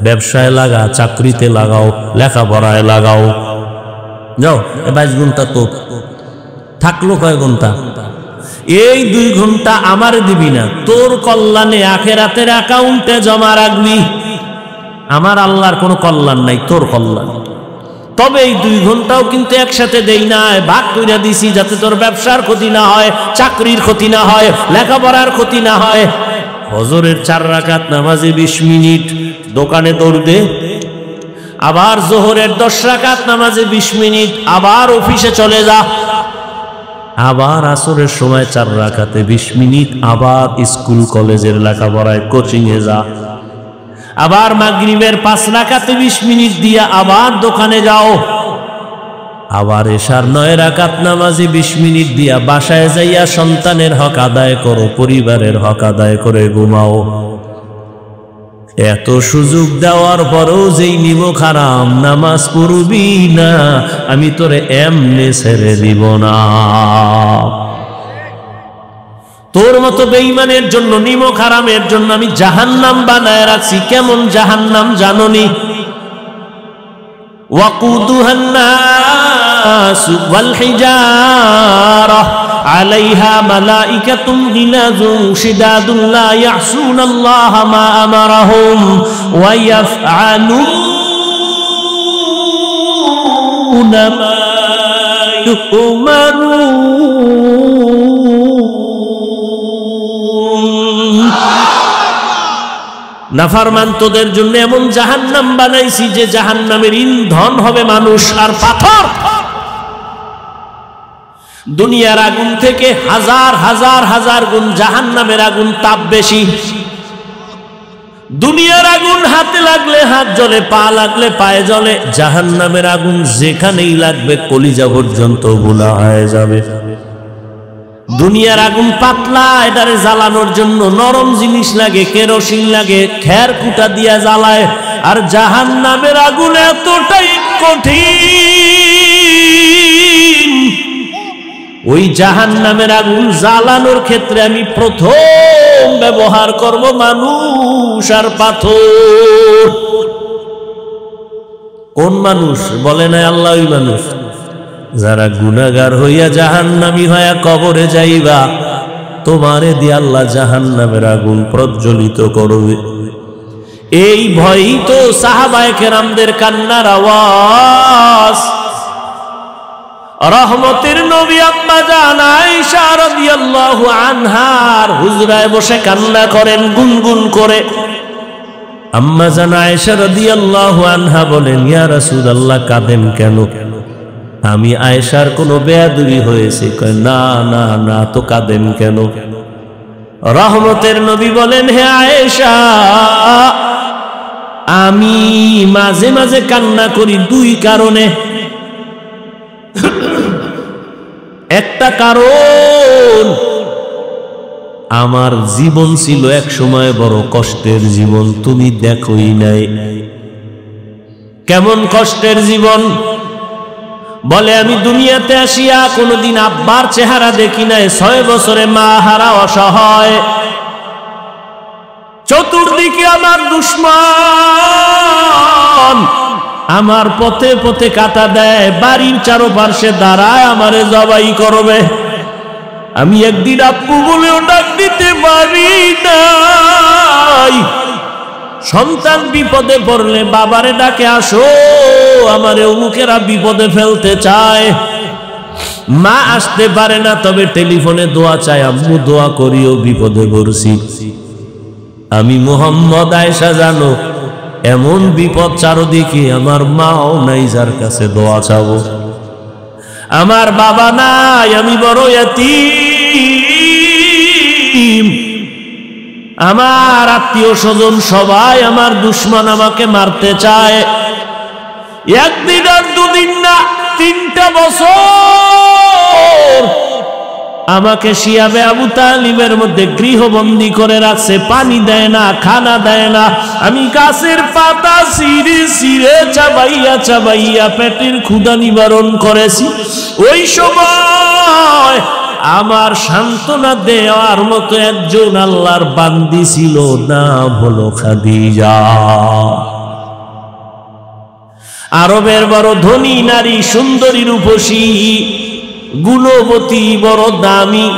ব্যবসায় লাগা, চাকরিতে লাগাও, লেখাপড়ায় লাগাও। যাও 22 ঘন্টা তো থাকলো কয় ঘন্টা? এই 2 ঘন্টা আমার দিবি না, তোর কল্যাণে আখিরাতের অ্যাকাউন্টে জমা রাখবি। আমার আল্লাহর কোনো কল্যাণ নাই, তোর কল্যাণ। তবে এই 2 ঘন্টাও কিন্তু একসাথে দেই না, ভাগ কইরা দিছি যাতে তোর ব্যবসার ক্ষতি না হয়, চাকরির ক্ষতি না হয়, লেখাপড়ার ক্ষতি না হয়। ফজরের 4 রাকাত নামাজে 20 মিনিট দোকানে দৌড় দে, আবার জোহরের 10 রাকাত নামাজে 20 মিনিট আবার অফিসে চলে যা, আবার আসরের সময় 4 রাকাতে 20 মিনিট আবার স্কুল কলেজের লেখাপড়ায় কোচিং এ যা, আবার মাগরিবের 5 রাকাতে 20 মিনিট দিয়া আবার দোকানে যাও, আবার এশার 9 রাকাত নামাজে 20 মিনিট দিয়া বাসায় যাইয়া সন্তানের হক আদায় করো, পরিবারের হক আদায় করে ঘুমাও। এত সুযোগ দেওয়ার পরও যেই নিমক হারাম নামাজ পড়বি না, আমি তোরে এমনি ছেড়ে দিব না। তোর মতো বেঈমানের জন্য, নিমক হারামের জন্য আমি জাহান্নাম বানায় রাখছি। কেমন জাহান্নাম জানোনি? ওয়াকুদুহান নাসু ওয়াল হিজারা আলাইহা মালাইকাতুন গিলাযুন শিদাদুন লা ইয়াসুনাল্লাহা মা আমারাহুম ওয়া ইয়াফআলুনা মা ইউমারুন। নাফরমানদের জন্য এমন জাহান্নাম বানাইছি যে জাহান্নামের ইন্ধন হবে মানুষ আর পাথর। দুনিয়ার আগুন থেকে হাজার হাজার হাজার গুণ জাহান্নামের আগুন তাপ বেশি। দুনিয়ার আগুন হাতে লাগলে হাত জ্বলে, পা লাগলে পায়ে জ্বলে, জাহান্নামের আগুন যেখানেই লাগবে কলিজা পর্যন্ত গোলা হয়ে যাবে। দুনিয়ার আগুন পাতলা, এটারে জ্বালানোর জন্য নরম জিনিস লাগে, কেরোসিন লাগে, খের কুটা দিয়া জ্বালায়। আর জাহান্নামের আগুন এতটাই কঠিন, ওই জাহান্নামের আগুন জ্বালানোর ক্ষেত্রে আমি প্রথম ব্যবহার করব মানুষ আর পাথর। কোন মানুষ? বলে না আল্লাহ ওই মানুষ যারা গুনাহগার হইয়া জাহান্নামী হইয়া কবরে যাইবা, তোমারে দিয়ে আল্লাহ জাহান্নামের আগুন প্রজ্বলিত করবে। এই ভয়ই তো সাহাবায়ে কেরামদের কান্নার আওয়াজ। রহমতের নবী আম্মা জান আয়েশা রাদিয়াল্লাহু আনহার হুজরায় বসে কান্না করেন গুনগুন করে। আম্মা জান আয়েশা রাদিয়াল্লাহু আনহা বলেন, ইয়া রাসূলুল্লাহ কাঁদেন কেন? আমি আয়েশার কোনো বেয়াদবি হয়েছে? কয় না না না, তো কাঁদেন কেন? রহমতের নবী বলেন, হে আয়েশা, আমি মাঝে মাঝে কান্না করি 2 কারণে। একটা কারণ, আমার জীবন ছিল এক সময় বড় কষ্টের জীবন, তুমি দেখোই নাই। কেমন কষ্টের জীবন? বলে আমি দুনিয়াতে আসিয়া কোনোদিন আব্বার চেহারা দেখি নাই, 6 বছরে মা হারা অসহায়, চতুর্দিকে আমার দুশমন, আমার পথে পথে কাটা দেয়, বাড়ির চারপাশে দাঁড়ায় আমারে জবাই করবে। আমি একদিন আব্বু বলেও ডাক দিতে পারি নাই। সন্তান বিপদে পড়লে বাবারে ডাকে, আসো আমারে অমুকেরা বিপদে ফেলতে চায়। মা আসতে পারে না, তবে টেলিফোনে দোয়া চায়, আম্মু দোয়া করিও বিপদে পড়ছি। আমি মুহাম্মদ, আয়েশা জানো এমন বিপদ চারদিকে, আমার মাও নাই যার কাছে দোয়া চাবো, আমার বাবা নাই, আমি বড় ইয়াতীম, আমার আত্মীয় স্বজন সবাই আমার দুশমন, আমাকে মারতে চায়। একদিন আর 2 দিন না, 3টা বছর আমাকে শিয়াবে আবু তালিবের মধ্যে গৃহবন্দী করে রাখছে, পানি দেয় না, খানা দেয় না। আমি গাছের পাতা ছিঁড়ে ছিঁড়ে চাবাইয়া চাবাইয়া পেটের ক্ষুধা নিবারণ করেছি। ওই সময় আমার সান্ত্বনা দেওয়ার মতো একজন আল্লাহর বান্দি ছিল, নাম হলো খাদিজা। আরবের বড় ধনী নারী, সুন্দরী রূপসী, গুণবতী, বড় দামি।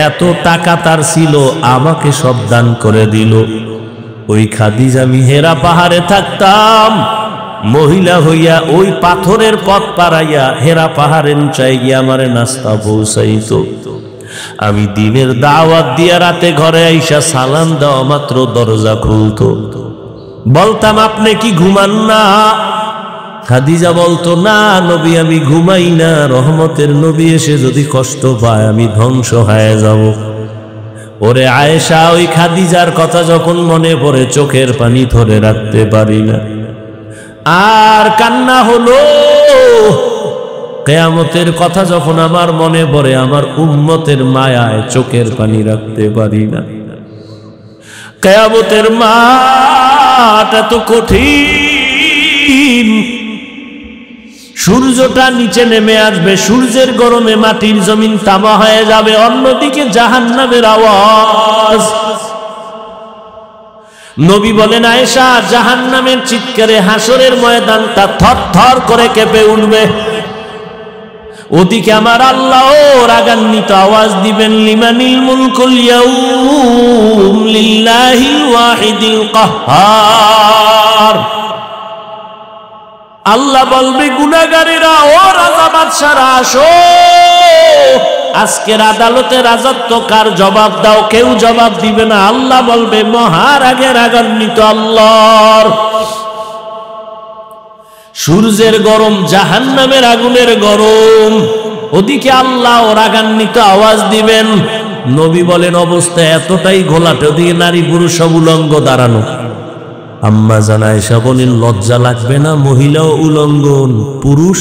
এত টাকা তার ছিল, আমাকে সব দান করে দিল। ওই খাদিজা, আমি হেরা পাহাড়ে থাকতাম, মহিলা হইয়া ওই পাথরের পথ পাড়াইয়া হেরা পাহাড়ের উঁচাই গিয়া আমারে নাস্তা পৌঁছাইত। আমি দিনের দাওয়াত দিয়া রাতে ঘরে আইসা সালাম দেওয়া মাত্র দরজা খুলত। বলতাম, আপনি কি ঘুমান না? খাদিজা বলতো, না নবী, আমি ঘুমাই না। রহমতের নবী এসে যদি কষ্ট পায় আমি ধ্বংস হয়ে যাব। ওরে আয়েশা, ওই খাদিজার কথা যখন মনে পড়ে চোখের পানি ধরে রাখতে পারি না। আর কান্না হলো। কিয়ামতের কথা যখন আমার মনে পড়ে, আমার উম্মতের মায়ায় চোখের পানি রাখতে পারি না। কিয়ামতের মাঠ এত কঠিন। সূর্যটা নিচে নেমে আসবে, সূর্যের গরমে মাটির জমিন তামা হয়ে যাবে। অন্যদিকে জাহান্নামের আওয়াজ। নবী বলেন, আয়েশা, জাহান্নামের চিৎকারে হাসরের ময়দানটা থরথর করে কেঁপে উঠবে। ওদিকে আমার আল্লাহ রাগান্বিত আওয়াজ দিবেন, লিমানিল মুলকুল ইয়াউম লিল্লাহিল ওয়াহিদিল কাহ্হার। আল্লাহ বলবে, গুনাহগারেরা, ও রাজা বাদশারা, আসো, আজকের আদালতে রাজত্ব কার? জবাব দাও। কেউ জবাব দিবে না। আল্লাহ বলবে, মহারাগে রাগান্বিত আল্লাহর। সূর্যের গরম, জাহান্নামের আগুনের গরম। ওদিকে আল্লাহ রাগান্বিত আওয়াজ দিবেন। নবী বলেন, অবস্থা এতটাই ঘোলাটে, ওদিকে নারী পুরুষ সব উলঙ্গ দাঁড়ানো। আম্মা জান আয়েশা বলেন, লজ্জা লাগবে না? মহিলাও উলঙ্গন, পুরুষ।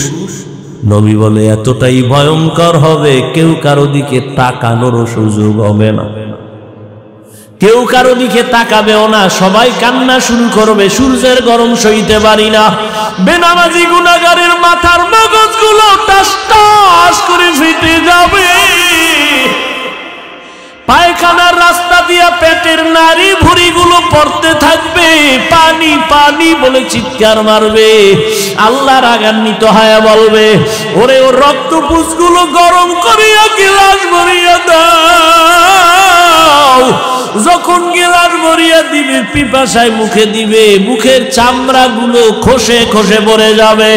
নবী বলে, এতটাই ভয়ঙ্কর হবে, কেউ কারো দিকে তাকানোরও সুযোগ হবে না, কেউ কারো দিকে তাকাবেও না। সবাই কান্না শুরু করবে, সূর্যের গরম সইতে পারি না। বেনামাজি গুনাহগারের মাথার মগজগুলো টাস টাস করে ফেটে যাবে। পায়খানার রাস্তা দিয়া পেটের নারী ভুঁড়িগুলো পড়তে থাকবে, পানি পানি বলে চিৎকার মারবে। আল্লাহ রাগান্বিত হয়ে বলবে, ওরে ওর রক্তপুঞ্জগুলো গরম করিয়া গিলাস ভরিয়া দাও। যখন গিলাস ভরিয়া দিবে, পিপাসায় মুখে দিবে, মুখের চামড়াগুলো খসে খসে পড়ে যাবে।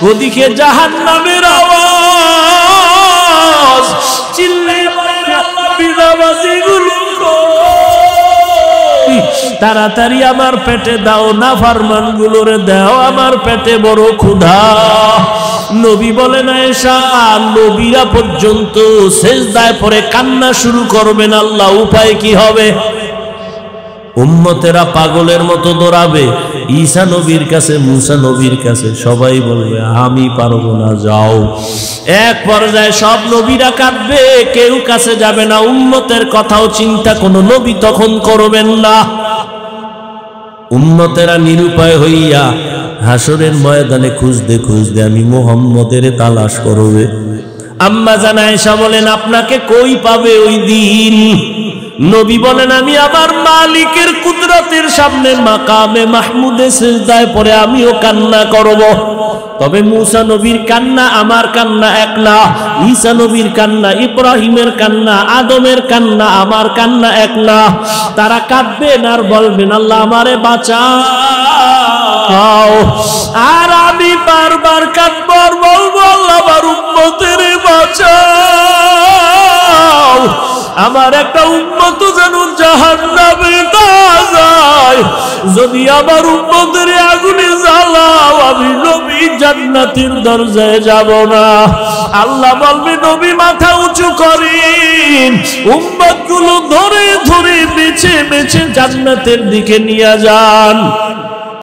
ওদিকে জাহান্নামের আওয়াজ, চিল্লে তাড়াতাড়ি আমার পেটে দাও, না ফারমান গুলোরে দাও, আমার পেটে বড় ক্ষুধা। নবী বলেন, আয়েশা, নবীরা পর্যন্ত সেজদায় পড়ে কান্না শুরু করবেন। আল্লাহ, উপায় কি হবে? উম্মতেরা পাগলের মতো দৌড়াবে ঈসা নবীর কাছে, মুসা নবীর কাছে। সবাই বলবে, আমি পারবো না, যাও। এক পর্যায়ে সব নবীরা কাঁদবে, কেউ কাছে যাবে না। উম্মতের কথাও চিন্তা কোনো নবী তখন করবেন না। উম্মতেরা নিরুপায় হইয়া হাসরের ময়দানে খুঁজতে খুঁজতে আমি মুহাম্মদের তালাশ করবে। আম্মা জান আয়েশা বলেন, আপনাকে কই পাবে ওই দিন? নবী বলেন, আমি আমার মালিকের কুদরতের সামনে মাকামে মাহমুদে সিজদায় পড়ে আমিও কান্না করব। তবে মুসা নবীর কান্না আমার কান্না এক না, ঈসা নবীর কান্না, ইব্রাহিমের কান্না, আদমের কান্না, আমার কান্না এক না। তারা কাঁদবেন আর বলবেন, আল্লাহ আমারে বাঁচাও। আর আমি বারবার কাঁদব আর বলবো, আল্লাহ আমার উম্মতের বাঁচাও। আমার একটা উম্মত যেন জাহান্নামে না যায়। যদি আমার উম্মতের আগুনে জ্বালাও, আমি নবী জান্নাতের দরজায় যাব না। আল্লাহ বলবে, নবী মাথা উঁচু করেন, উম্মতগুলো ধরে ধরে বেছে বেছে জান্নাতের দিকে নিয়ে যান।